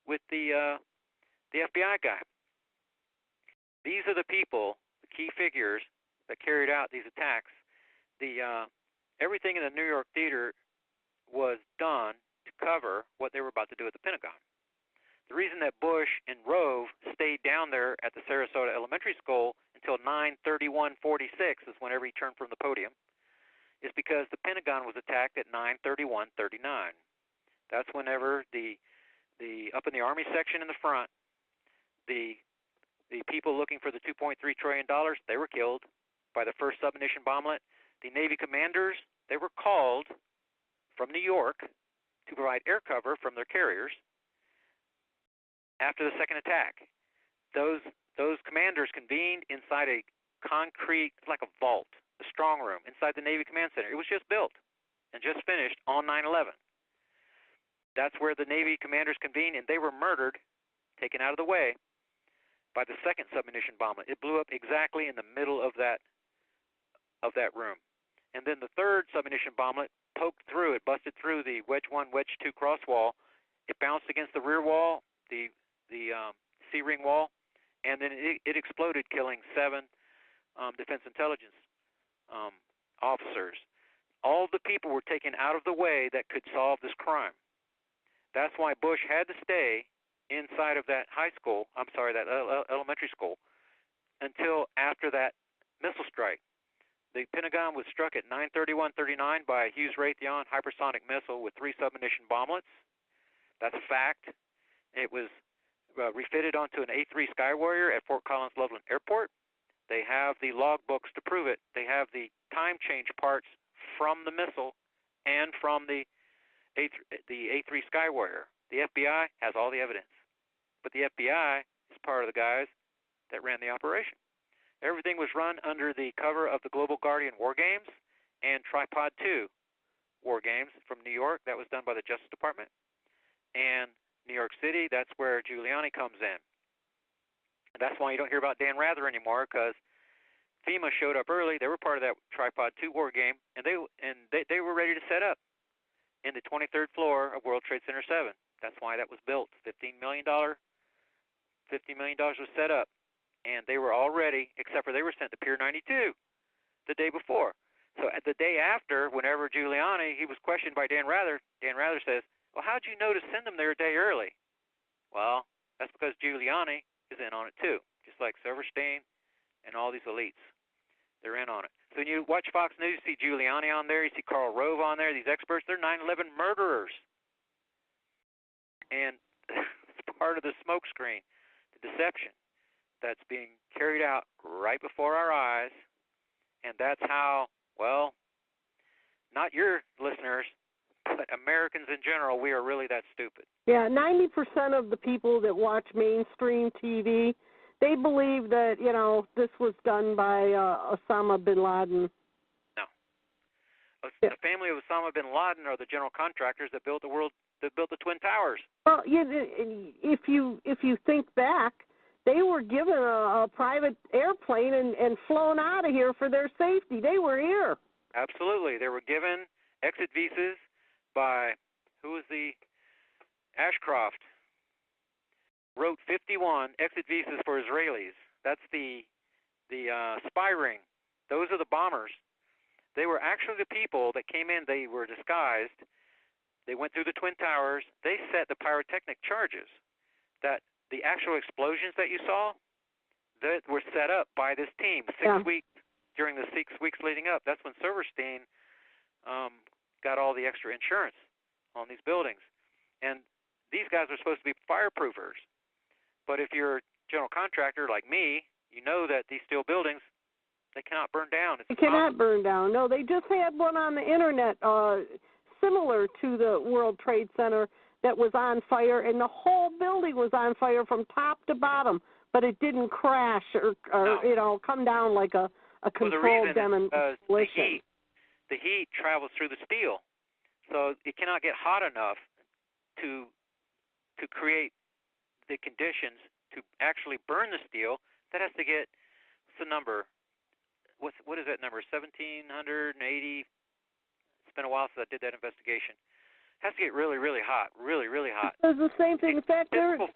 with the FBI guy. These are the people, the key figures that carried out these attacks. Everything in the New York theater was done to cover what they were about to do at the Pentagon. The reason that Bush and Rove stayed down there at the Sarasota Elementary School until 9/31/46 is whenever he turned from the podium, is because the Pentagon was attacked at 9/31/39. That's whenever the up in the Army section in the front, the people looking for the $2.3 trillion, they were killed by the first submunition bomblet. The Navy commanders, they were called from New York to provide air cover from their carriers after the second attack. Those commanders convened inside a concrete, it's like a vault, a strong room inside the Navy Command Center. It was just built and just finished on 9/11. That's where the Navy commanders convened, and they were murdered, taken out of the way, by the second submunition bomblet. It blew up exactly in the middle of that room. And then the third submunition bomblet poked through. It busted through the Wedge 1, Wedge 2 cross wall. It bounced against the rear wall, the C-ring wall, and then it exploded, killing 7 Defense Intelligence officers. All the people were taken out of the way that could solve this crime. That's why Bush had to stay inside of that that elementary school, until after that missile strike. The Pentagon was struck at 9/31/39 by a Hughes Raytheon hypersonic missile with 3 submunition bomblets. That's a fact. It was refitted onto an A-3 Skywarrior at Fort Collins Loveland Airport. They have the logbooks to prove it. They have the time change parts from the missile and from the A-3 Skywarrior. The FBI has all the evidence. But the FBI is part of the guys that ran the operation. Everything was run under the cover of the Global Guardian War Games and Tripod 2 War Games from New York. That was done by the Justice Department. And New York City, that's where Giuliani comes in. And that's why you don't hear about Dan Rather anymore, because FEMA showed up early. They were part of that Tripod 2 War Game, and they were ready to set up in the 23rd floor of World Trade Center 7. That's why that was built. $15 million was set up. And they were all ready, except for they were sent to Pier 92 the day before. So at the day after, whenever Giuliani, he was questioned by Dan Rather says, well, how'd you know to send them there a day early? Well, that's because Giuliani is in on it too, just like Silverstein and all these elites. They're in on it. So when you watch Fox News, you see Giuliani on there, you see Karl Rove on there, these experts, they're 9/11 murderers. And it's part of the smokescreen, the deception that's being carried out right before our eyes, And that's how, well, not your listeners, but Americans in general, we are really that stupid. Yeah, 90% of the people that watch mainstream TV, they believe that, this was done by Osama bin Laden. No. The family of Osama bin Laden are the general contractors that built the Twin Towers. Well, if you think back, they were given a private airplane and flown out of here for their safety. They were here. Absolutely. They were given exit visas by, who was the, Ashcroft, wrote 51 exit visas for Israelis. That's the spy ring. Those are the bombers. They were actually the people that came in. They were disguised. They went through the Twin Towers. They set the pyrotechnic charges. That the actual explosions that you saw, that were set up by this team 6 weeks, during the 6 weeks leading up. That's when Silverstein got all the extra insurance on these buildings. And these guys are supposed to be fireproofers. But if you're a general contractor like me, you know that these steel buildings, they cannot burn down. They cannot burn down. No, they just had one on the internet similar to the World Trade Center that was on fire, and the whole building was on fire from top to bottom, but it didn't crash or come down like a controlled demolition. The heat travels through the steel, so it cannot get hot enough to create the conditions to actually burn the steel. That has to get, what's the number? What is that number? 1,780. It's been a while since I did that investigation. It has to get really, really hot, really, really hot. It's the same thing. In fact, they just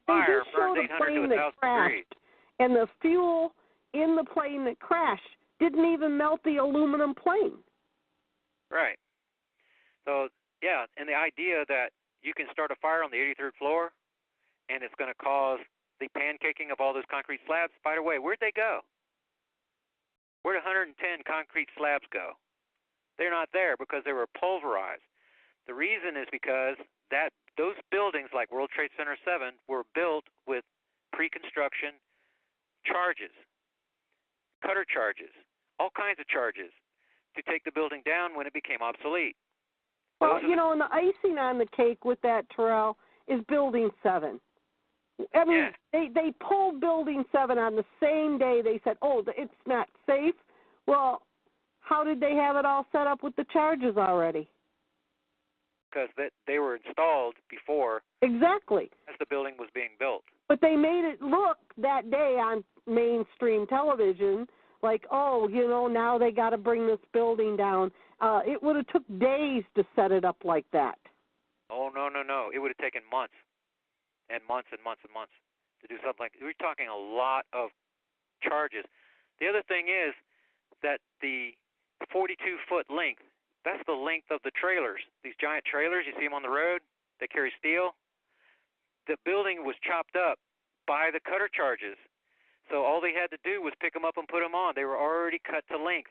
showed a plane that crashed, and the fuel in the plane that crashed didn't even melt the aluminum plane. Right. So, yeah, and the idea that you can start a fire on the 83rd floor and it's going to cause the pancaking of all those concrete slabs. By the way, where'd they go? Where'd 110 concrete slabs go? They're not there because they were pulverized. The reason is because those buildings like World Trade Center 7 were built with pre-construction charges, cutter charges, all kinds of charges to take the building down when it became obsolete. Well, and the icing on the cake with that, Terrell, is Building 7. I mean, they pulled Building 7 on the same day. They said, it's not safe. Well, how did they have it all set up with the charges already? Because they were installed before. Exactly. As the building was being built. But they made it look that day on mainstream television like, now they got to bring this building down. It would have took days to set it up like that. Oh, no. It would have taken months and months and months and months to do something like that. We're talking a lot of charges. The other thing is that the 42-foot length, that's the length of the trailers. These giant trailers, you see them on the road, they carry steel. The building was chopped up by the cutter charges. So all they had to do was pick them up and put them on. They were already cut to length.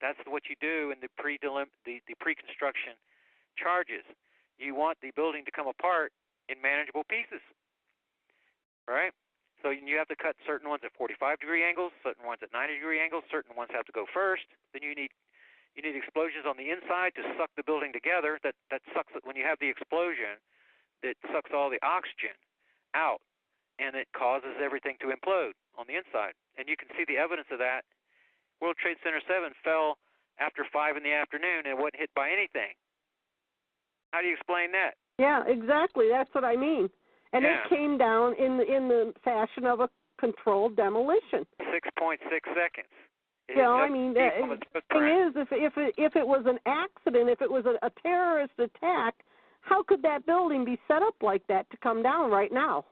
That's what you do in the pre-construction charges. You want the building to come apart in manageable pieces, right? So you have to cut certain ones at 45-degree angles, certain ones at 90-degree angles, certain ones have to go first. Then you need explosions on the inside to suck the building together. That sucks it when you have the explosion. It sucks all the oxygen out, and it causes everything to implode on the inside. And you can see the evidence of that. World Trade Center 7 fell after 5 in the afternoon and wasn't hit by anything. How do you explain that? Yeah, exactly. That's what I mean. And it came down in the fashion of a controlled demolition. 6.6 seconds. The thing is, if it was an accident, if it was a terrorist attack, how could that building be set up like that to come down right now?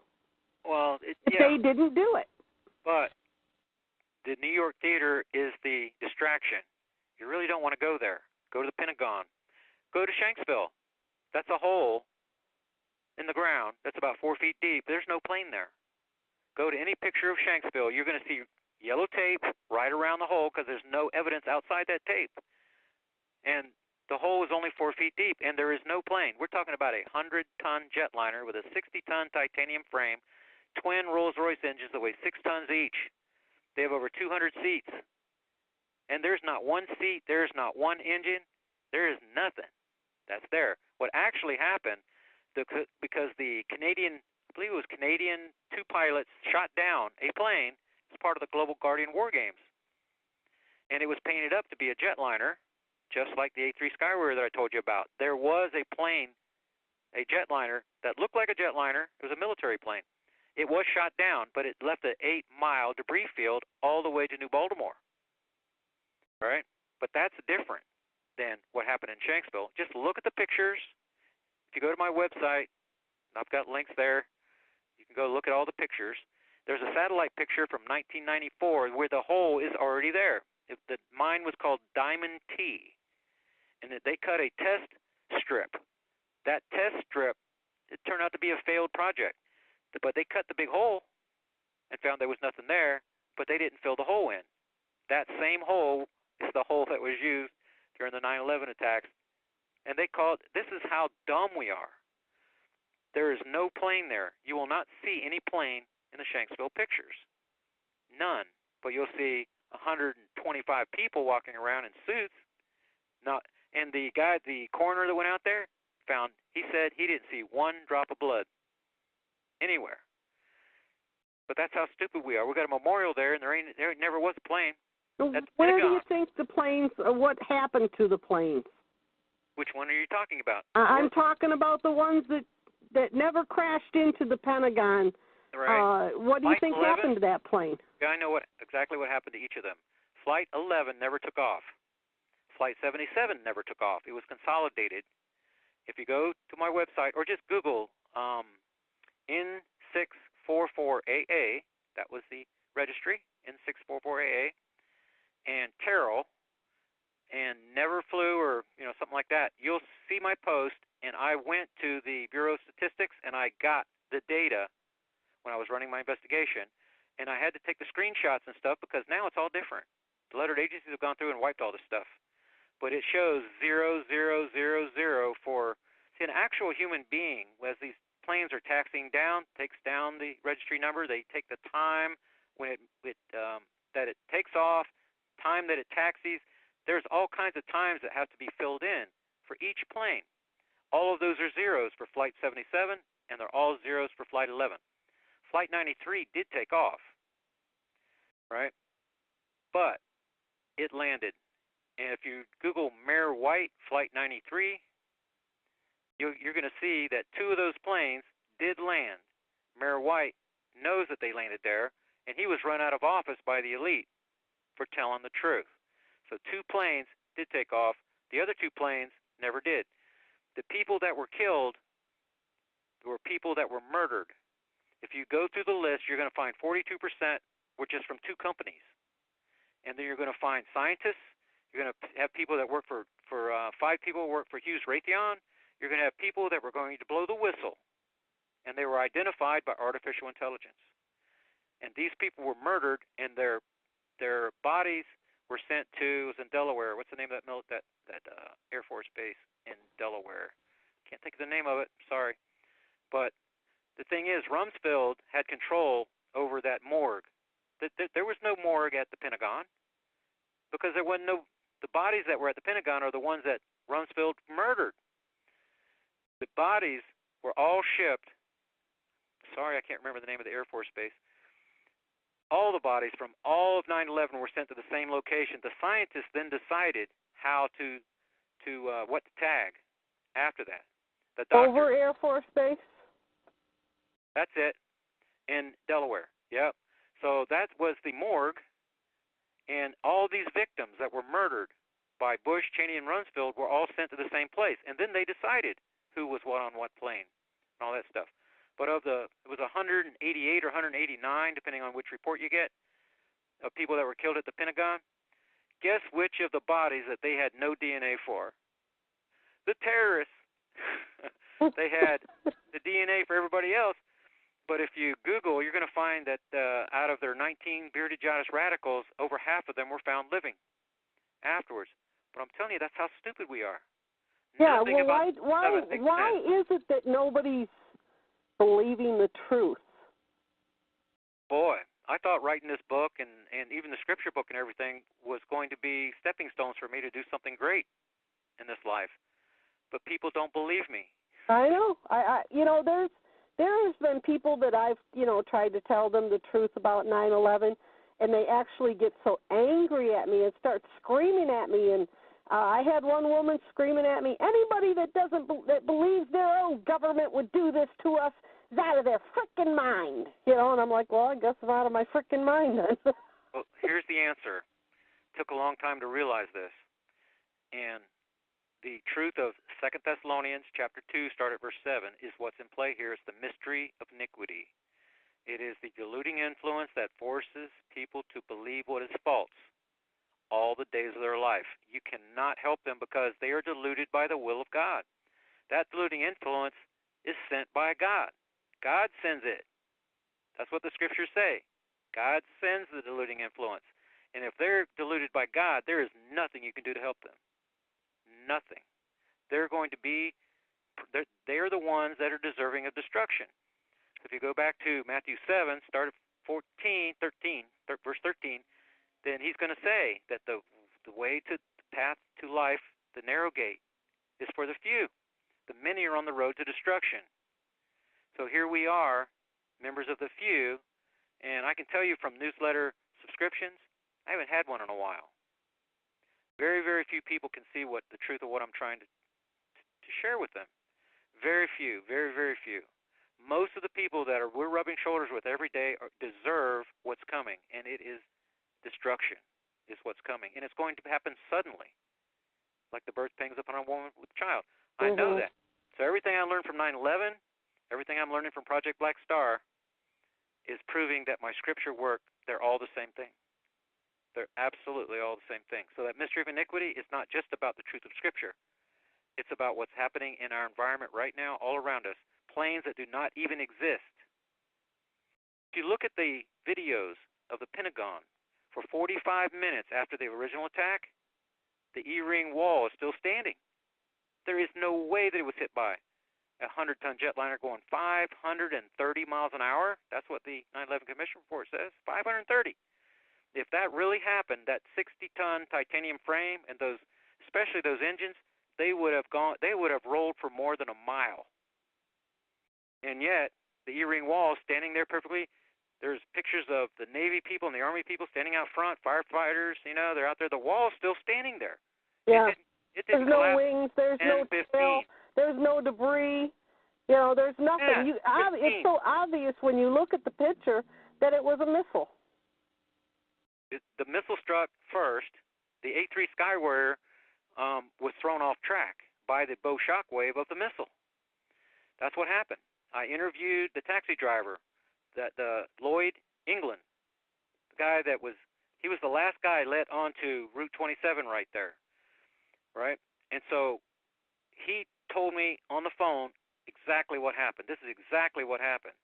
Well, if they didn't do it. But the New York Theater is the distraction. You really don't want to go there. Go to the Pentagon. Go to Shanksville. That's a hole in the ground that's about 4 feet deep. There's no plane there. Go to any picture of Shanksville. You're going to see yellow tape right around the hole because there's no evidence outside that tape. And the hole is only 4 feet deep, and there is no plane. We're talking about a 100-ton jetliner with a 60-ton titanium frame, twin Rolls-Royce engines that weigh 6 tons each. They have over 200 seats. And there's not one seat, there's not one engine, there is nothing that's there. What actually happened, because the Canadian, I believe it was Canadian, 2 pilots shot down a plane as part of the Global Guardian War Games. And it was painted up to be a jetliner, just like the A3 Skywarrior that I told you about. There was a plane, a jetliner, that looked like a jetliner. It was a military plane. It was shot down, but it left an 8-mile debris field all the way to New Baltimore. Right? But that's different than what happened in Shanksville. Just look at the pictures. If you go to my website, I've got links there. You can go look at all the pictures. There's a satellite picture from 1994 where the hole is already there. The mine was called Diamond T, and they cut a test strip. That test strip, it turned out to be a failed project, but they cut the big hole and found there was nothing there, but they didn't fill the hole in. That same hole is the hole that was used during the 9/11 attacks, and they called, this is how dumb we are. There is no plane there. You will not see any plane in the Shanksville pictures. None. But you'll see 125 people walking around in suits. And the guy, the coroner that went out there, he said he didn't see one drop of blood anywhere. But that's how stupid we are. We got a memorial there, and there never was a plane. Where do you think the planes, what happened to the planes? Which one are you talking about? I'm talking about the ones that never crashed into the Pentagon. Right. What do you think 11, happened to that plane? Yeah, I know exactly what happened to each of them. Flight 11 never took off. Flight 77 never took off. It was consolidated. If you go to my website or just Google N644AA, that was the registry, N644AA, and Terral, and never flew or something like that, you'll see my post, and I went to the Bureau of Statistics and I got the data when I was running my investigation, and I had to take the screenshots and stuff because now it's all different. The lettered agencies have gone through and wiped all this stuff. But it shows 0000 for, see, an actual human being, as these planes are taxiing down, takes down the registry number, they take the time when that it takes off, time that it taxis. There's all kinds of times that have to be filled in for each plane. All of those are zeros for Flight 77, and they're all zeros for Flight 11. Flight 93 did take off, right? But it landed. And if you Google Mayor White Flight 93, you're going to see that 2 of those planes did land. Mayor White knows that they landed there, and he was run out of office by the elite for telling the truth. So 2 planes did take off. The other 2 planes never did. The people that were killed were people that were murdered. If you go through the list, you're going to find 42% were just from 2 companies. And then you're going to find scientists. You're going to have people that work for 5 people work for Hughes Raytheon. You're going to have people that were going to blow the whistle. And they were identified by artificial intelligence. And these people were murdered, and their bodies were sent to, it was in Delaware. What's the name of that Air Force base in Delaware? Can't think of the name of it. Sorry. But the thing is, Rumsfeld had control over that morgue. There was no morgue at the Pentagon because there wasn't the bodies that were at the Pentagon are the ones that Rumsfeld murdered. The bodies were all shipped. Sorry, I can't remember the name of the Air Force base. All the bodies from all of 9/11 were sent to the same location. The scientists then decided how what to tag after that. The doctor, over Air Force Base? That's it, in Delaware. Yep. So that was the morgue, and all these victims that were murdered by Bush, Cheney, and Rumsfeld were all sent to the same place. And then they decided who was what on what plane and all that stuff. But it was 188 or 189, depending on which report you get, of people that were killed at the Pentagon. Guess which of the bodies that they had no DNA for? The terrorists. They had the DNA for everybody else. But if you Google, you're going to find that out of their 19 bearded Janus radicals, over half of them were found living afterwards. But I'm telling you, that's how stupid we are. Yeah, well, why is it that nobody's believing the truth? Boy, I thought writing this book and even the scripture book and everything was going to be stepping stones for me to do something great in this life. But people don't believe me. I know. There has been people that I've, tried to tell them the truth about 9/11, and they actually get so angry at me and start screaming at me. And I had one woman screaming at me, anybody that that believes their own government would do this to us is out of their frickin' mind. And I'm like, well, I guess I'm out of my frickin' mind then. Well, here's the answer. It took a long time to realize this. And the truth of 2 Thessalonians chapter 2, start at verse 7, is what's in play here. It's the mystery of iniquity. It is the deluding influence that forces people to believe what is false all the days of their life. You cannot help them because they are deluded by the will of God. That deluding influence is sent by God. God sends it. That's what the scriptures say. God sends the deluding influence. And if they're deluded by God, there is nothing you can do to help them. Nothing. They're going to be, they are the ones that are deserving of destruction. If you go back to Matthew 7, start at verse 13, then he's going to say that the way to the path to life, the narrow gate, is for the few. The many are on the road to destruction. So here we are, members of the few, and I can tell you from newsletter subscriptions, I haven't had one in a while. Very, very few people can see what the truth of what I'm trying to share with them. Very few, very, very few. Most of the people that we're rubbing shoulders with every day deserve what's coming, and it is destruction is what's coming. And it's going to happen suddenly, like the birth pangs upon a woman with a child. I know that. So everything I learned from 9/11, everything I'm learning from Project Black Star is proving that my scripture work, they're all the same thing. They're absolutely all the same thing. So that mystery of iniquity is not just about the truth of Scripture. It's about what's happening in our environment right now, all around us, planes that do not even exist. If you look at the videos of the Pentagon for 45 minutes after the original attack, the E-ring wall is still standing. There is no way that it was hit by a 100-ton jetliner going 530 miles an hour. That's what the 9/11 Commission report says, 530. If that really happened, that 60-ton titanium frame and those, especially those engines, they would have rolled for more than a mile. And yet, the E-ring wall is standing there perfectly. There's pictures of the Navy people and the Army people standing out front, firefighters, they're out there. The wall's still standing there. Yeah. It didn't there's no wings, there's no tail, there's no debris. There's nothing. Yeah, it's so obvious when you look at the picture that it was a missile. The missile struck first. The A-3 Skywarrior was thrown off track by the bow shockwave of the missile. That's what happened. I interviewed the taxi driver, Lloyd England, the guy he was the last guy let onto Route 27 right there, right? And so he told me on the phone exactly what happened. This is exactly what happened.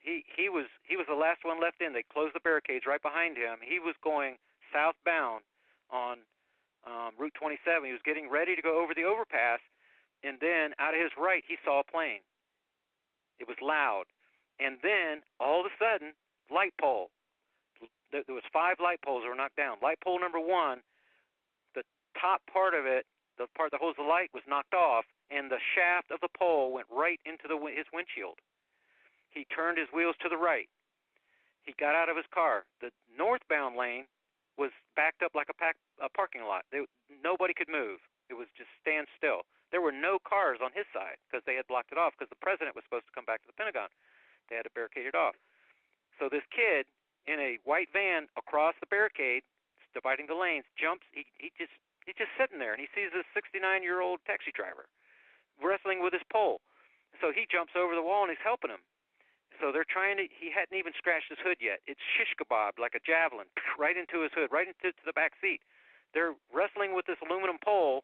He was the last one left in. They closed the barricades right behind him. He was going southbound on Route 27. He was getting ready to go over the overpass, and then out of his right, he saw a plane. It was loud. And then, all of a sudden, light pole. There was 5 light poles that were knocked down. Light pole number 1, the top part of it, the part that holds the light, was knocked off, and the shaft of the pole went right into his windshield. He turned his wheels to the right. He got out of his car. The northbound lane was backed up like a parking lot. Nobody could move. It was just stand still. There were no cars on his side because they had blocked it off because the president was supposed to come back to the Pentagon. They had to barricade it off. So this kid in a white van across the barricade, dividing the lanes, jumps. He's just sitting there, and he sees this 69-year-old taxi driver wrestling with his pole. So he jumps over the wall, and he's helping him. So they're he hadn't even scratched his hood yet. It's shish kebab like a javelin, right into his hood, right into the back seat. They're wrestling with this aluminum pole,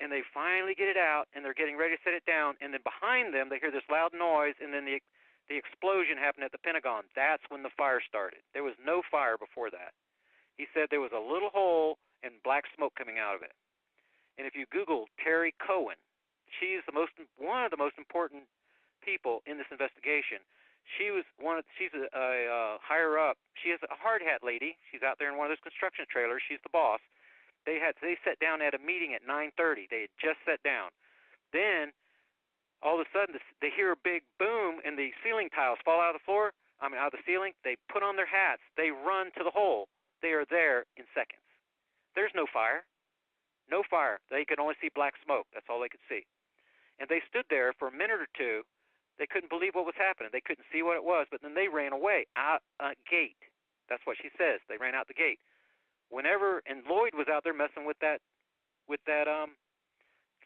and they finally get it out, and they're getting ready to set it down. And then behind them, they hear this loud noise, and then the explosion happened at the Pentagon. That's when the fire started. There was no fire before that. He said there was a little hole and black smoke coming out of it. And if you Google Terry Cohen, she's one of the most important people in this investigation. She's a higher up. She is a hard hat lady. She's out there in one of those construction trailers. She's the boss. They sat down at a meeting at 9:30. They had just sat down. Then all of a sudden they hear a big boom and the ceiling tiles fall out of the floor. Out of the ceiling. They put on their hats. They run to the hole. They are there in seconds. There's no fire. No fire. They could only see black smoke. That's all they could see. And they stood there for a minute or two. They couldn't believe what was happening. They couldn't see what it was, but then they ran away out a gate. That's what she says. They ran out the gate. And Lloyd was out there messing with that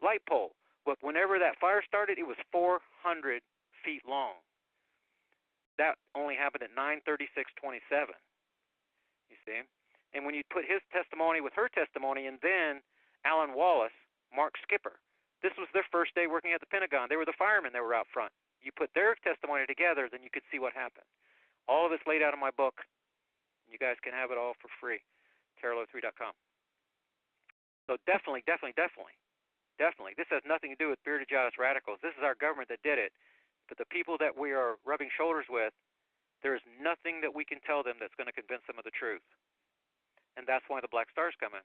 light pole. But whenever that fire started, it was 400 feet long. That only happened at 9:36:27. You see? And when you put his testimony with her testimony, and then Alan Wallace, Mark Skipper, this was their first day working at the Pentagon. They were the firemen that were out front. You put their testimony together, then you could see what happened. All of it's laid out in my book. You guys can have it all for free. Terral03.com. So definitely. This has nothing to do with bearded Jihadist radicals. This is our government that did it. But the people that we are rubbing shoulders with, there is nothing that we can tell them that's going to convince them of the truth. And that's why the Black Star's coming.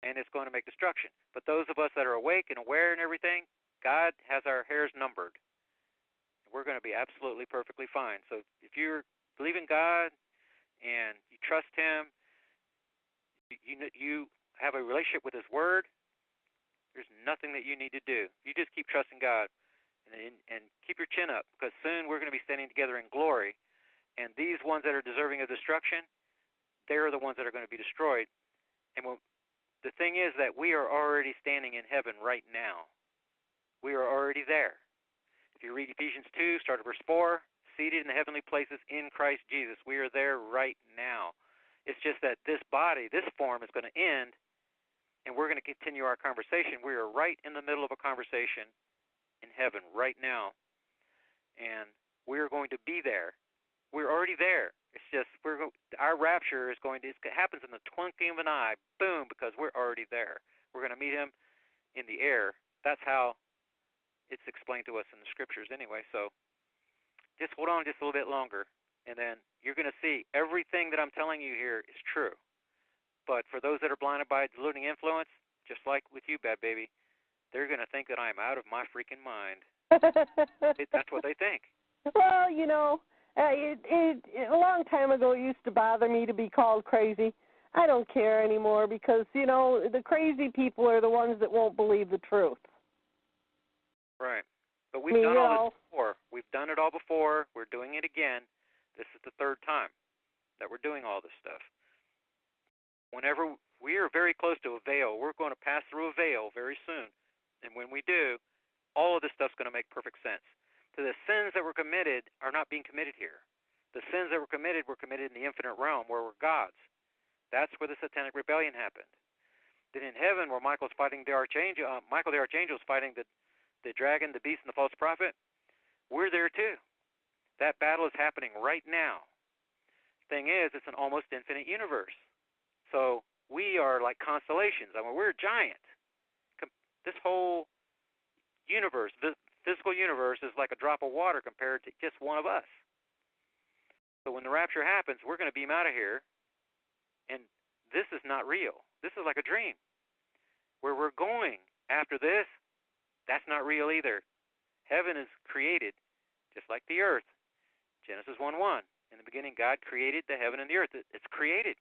And it's going to make destruction. But those of us that are awake and aware and everything, God has our hairs numbered. We're going to be absolutely perfectly fine. So if you believe in God and you trust Him, you have a relationship with His Word, there's nothing that you need to do. You just keep trusting God and keep your chin up, because soon we're going to be standing together in glory. And these ones that are deserving of destruction, they're the ones that are going to be destroyed. And the thing is that we are already standing in heaven right now. We are already there. If you read Ephesians 2, start at verse 4, seated in the heavenly places in Christ Jesus. We are there right now. It's just that this body, this form, is going to end, and we're going to continue our conversation. We are right in the middle of a conversation in heaven right now, and we're going to be there. We're already there. It's just our rapture it happens in the twinkling of an eye, boom, because we're already there. We're going to meet Him in the air. That's how it's explained to us in the scriptures anyway. So just hold on just a little bit longer, and then you're going to see everything that I'm telling you here is true. But for those that are blinded by deluding influence, just like with you, Bad Baby, they're going to think that I'm out of my freaking mind. That's what they think. Well, a long time ago it used to bother me to be called crazy. I don't care anymore because, the crazy people are the ones that won't believe the truth. Right. But we've done all this before. We've done it all before. We're doing it again. This is the third time that we're doing all this stuff. Whenever we are very close to a veil, we're going to pass through a veil very soon. And when we do, all of this stuff's going to make perfect sense. So the sins that were committed are not being committed here. The sins that were committed in the infinite realm where we're gods. That's where the satanic rebellion happened. Then in heaven, where Michael's fighting the archangel, Michael the archangel is fighting the dragon, the beast, and the false prophet, we're there too. That battle is happening right now. Thing is, it's an almost infinite universe. So we are like constellations. We're giant. This whole universe, the physical universe, is like a drop of water compared to just one of us. So when the rapture happens, we're going to beam out of here, and this is not real. This is like a dream. Where we're going after this, that's not real either. Heaven is created just like the earth. Genesis 1:1. In the beginning, God created the heaven and the earth. It's created.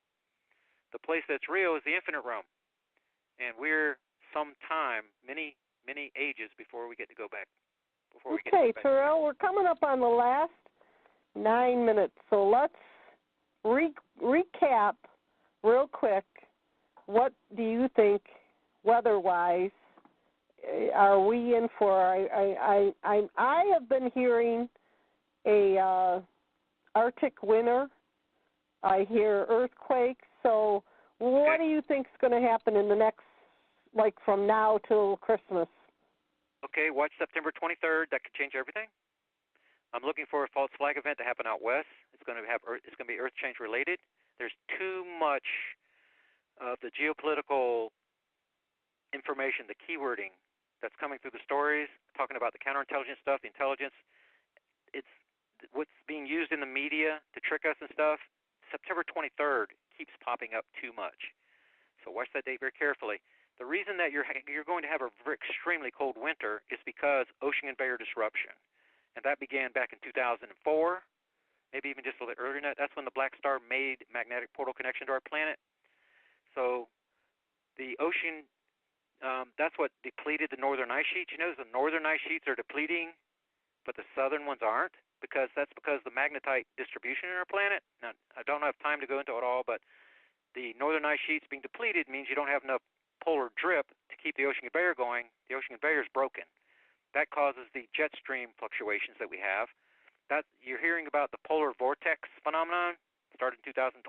The place that's real is the infinite realm. And we're sometime, many, many ages before we get to go back. Okay, Terrell, we're coming up on the last 9 minutes, so let's recap real quick. What do you think, weather-wise, are we in for? I have been hearing a Arctic winter. I hear earthquakes. So what do you think is going to happen in the next, from now till Christmas? Okay, watch September 23rd. That could change everything. I'm looking for a false flag event to happen out west. It's going to be earth change related. There's too much of the geopolitical information, the keywording that's coming through the stories, talking about the counterintelligence stuff, the intelligence. what's being used in the media to trick us and stuff, September 23rd keeps popping up too much. So watch that date very carefully. The reason that you're going to have an extremely cold winter is because ocean conveyor disruption. And that began back in 2004, maybe even just a little earlier than that. That's when the Black Star made magnetic portal connection to our planet. So the ocean, that's what depleted the northern ice sheets. You know, the northern ice sheets are depleting, but the southern ones aren't, because that's because the magnetite distribution in our planet. Now, I don't have time to go into it all, but the northern ice sheets being depleted means you don't have enough polar drip to keep the ocean conveyor going. The ocean conveyor is broken. That causes the jet stream fluctuations that we have. That you're hearing about the polar vortex phenomenon, started in 2012.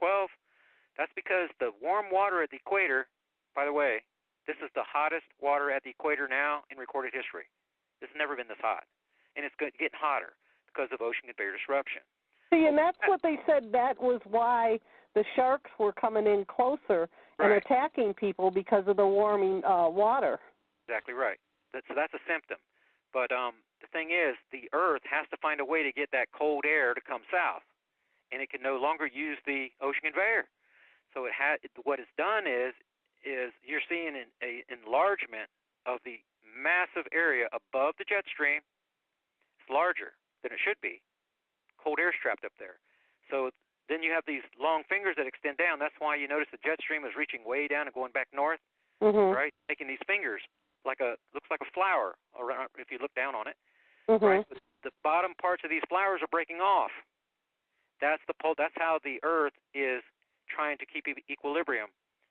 That's because the warm water at the equator, by the way, this is the hottest water at the equator now in recorded history. It's never been this hot. And it's getting hotter because of ocean conveyor disruption. See, and that's what they said, that was why the sharks were coming in closer and attacking people, because of the warming water. Exactly right. So that's a symptom. But the thing is, the Earth has to find a way to get that cold air to come south, and it can no longer use the ocean conveyor. So what it's done is you're seeing an enlargement of the massive area above the jet stream. It's larger than it should be. Cold air is trapped up there. So then you have these long fingers that extend down. That's why you notice the jet stream is reaching way down and going back north, right? Making these fingers looks like a flower around if you look down on it, right? But the bottom parts of these flowers are breaking off. That's how the Earth is trying to keep equilibrium.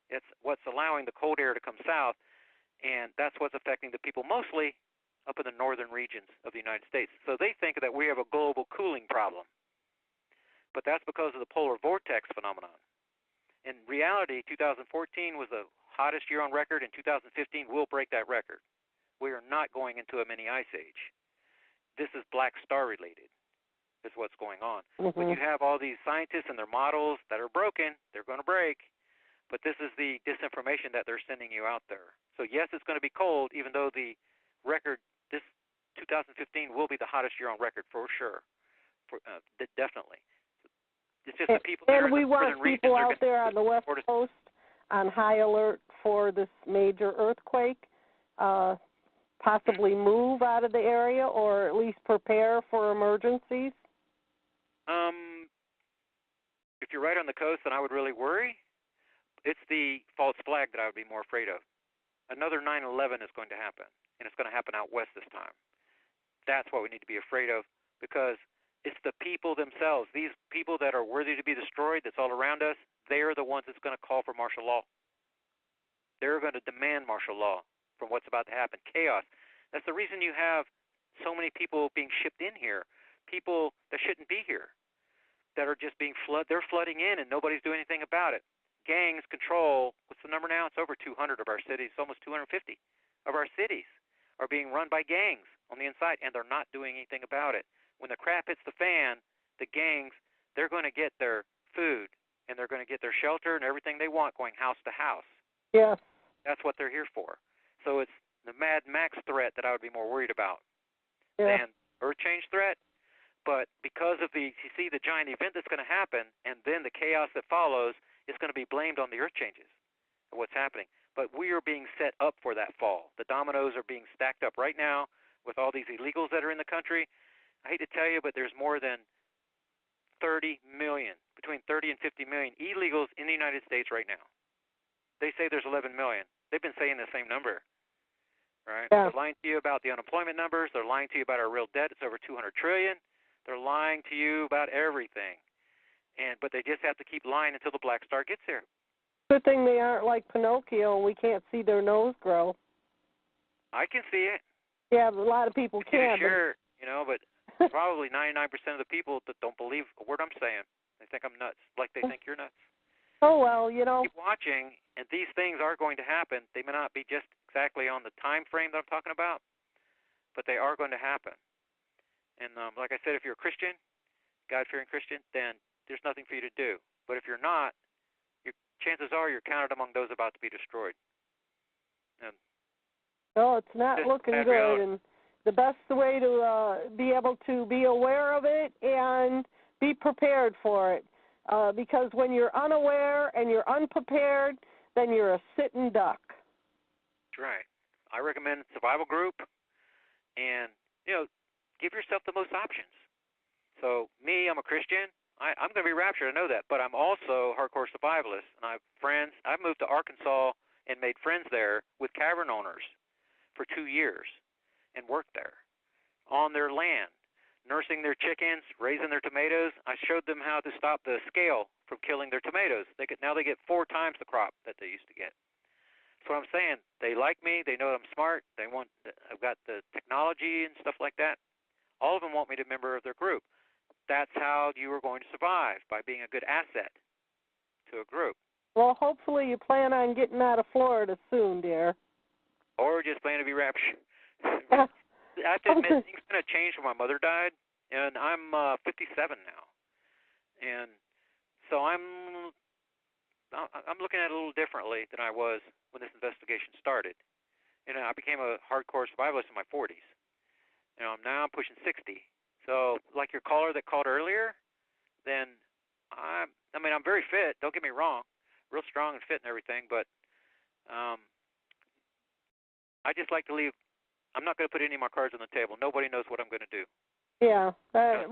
It's what's allowing the cold air to come south, and that's what's affecting the people mostly up in the northern regions of the United States. So they think that we have a global cooling problem, but that's because of the polar vortex phenomenon. In reality, 2014 was the hottest year on record, and 2015 will break that record. We are not going into a mini ice age. This is Black Star related, is what's going on. When you have all these scientists and their models that are broken, they're going to break. But this is the disinformation that they're sending you out there. So yes, it's going to be cold, even though the record, this 2015 will be the hottest year on record for sure. Definitely. It's just the people there in the northern regions. And we want people out there on the West Coast on high alert for this major earthquake, possibly move out of the area or at least prepare for emergencies? If you're right on the coast, then I would really worry. It's the false flag that I would be more afraid of. Another 9/11 is going to happen, and it's going to happen out west this time. That's what we need to be afraid of, because it's the people themselves, these people that are worthy to be destroyed, that's all around us, they are the ones that's going to call for martial law. They're going to demand martial law from what's about to happen. Chaos. That's the reason you have so many people being shipped in here, people that shouldn't be here, that are just being they're flooding in and nobody's doing anything about it. Gangs control, what's the number now? It's over 200 of our cities, almost 250 of our cities are being run by gangs on the inside, and they're not doing anything about it. When the crap hits the fan, the gangs, they're going to get their food, and they're going to get their shelter and everything they want going house to house. Yes. That's what they're here for. So it's the Mad Max threat that I would be more worried about than Earth change threat. But because of the giant event that's going to happen, and then the chaos that follows, it's going to be blamed on the earth changes of what's happening. But we are being set up for that fall. The dominoes are being stacked up right now with all these illegals that are in the country. I hate to tell you, but there's more than 30 million, between 30 and 50 million illegals in the United States right now. They say there's 11 million. They've been saying the same number, right? Yeah. They're lying to you about the unemployment numbers. They're lying to you about our real debt. It's over $200 trillion. They're lying to you about everything. But they just have to keep lying until the Black Star gets here. Good thing they aren't like Pinocchio and we can't see their nose grow. I can see it. Yeah, a lot of people can't. Sure, but probably 99% of the people that don't believe a word I'm saying. They think I'm nuts, like they think you're nuts. Oh, well, Keep watching, and these things are going to happen. They may not be just exactly on the time frame that I'm talking about, but they are going to happen. And like I said, if you're a Christian, God-fearing Christian, then there's nothing for you to do. But if you're not, chances are you're counted among those about to be destroyed. And it's not looking good. And the best way to be able to be aware of it and be prepared for it. Because when you're unaware and you're unprepared, then you're a sitting duck. That's right. I recommend survival group and, give yourself the most options. So me, I'm a Christian. I'm going to be raptured, I know that, but I'm also a hardcore survivalist, and I have friends. I moved to Arkansas and made friends there with cavern owners for 2 years and worked there on their land, nursing their chickens, raising their tomatoes. I showed them how to stop the scale from killing their tomatoes. Now they get 4 times the crop that they used to get. That's what I'm saying. They like me. They know I'm smart. I've got the technology and stuff like that. All of them want me to be a member of their group. That's how you are going to survive, by being a good asset to a group. Well, hopefully you plan on getting out of Florida soon, dear. Or just plan to be raptured. I have to admit, things kind of changed when my mother died, and I'm 57 now. And so I'm looking at it a little differently than I was when this investigation started. I became a hardcore survivalist in my 40s. Now I'm pushing 60. So, like your caller that called earlier, then I'm very fit. Don't get me wrong, real strong and fit and everything. But I just like to leave. I'm not going to put any of my cards on the table. Nobody knows what I'm going to do. Yeah. That's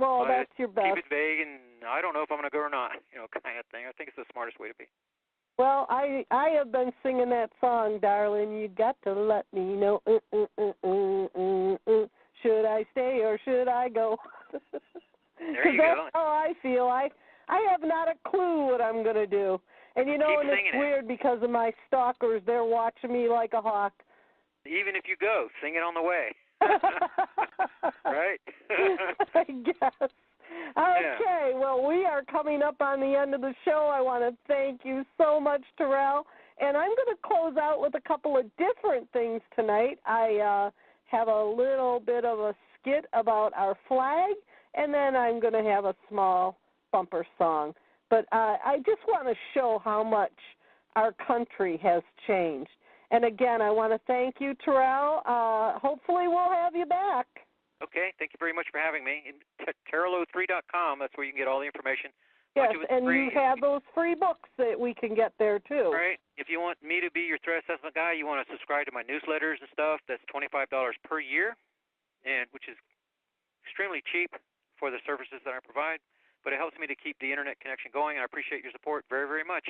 your best. Keep it vague, and I don't know if I'm going to go or not. Kind of thing. I think it's the smartest way to be. Well, I have been singing that song, darling. You got to let me know. Should I stay or should I go? There you that's go. how I feel. I have not a clue what I'm going to do. And and it's weird because of my stalkers. They're watching me like a hawk. Even if you go, sing it on the way. Right? I guess. Okay, well, we are coming up on the end of the show. I want to thank you so much, Terral. And I'm going to close out with a couple of different things tonight. I have a little bit of a skit about our flag, and then I'm going to have a small bumper song. But I just want to show how much our country has changed. And again, I want to thank you, Terral. Hopefully we'll have you back. Okay, thank you very much for having me. Terral03.com, that's where you can get all the information. Yes, and you have those free books that we can get there, too. Right. If you want me to be your threat assessment guy, you want to subscribe to my newsletters and stuff, that's $25 per year, which is extremely cheap for the services that I provide. But it helps me to keep the Internet connection going, and I appreciate your support very, very much.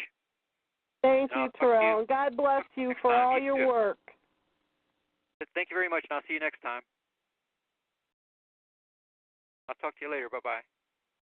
Thank you, Terral. God bless you for all your work. Thank you very much, and I'll see you next time. I'll talk to you later. Bye-bye.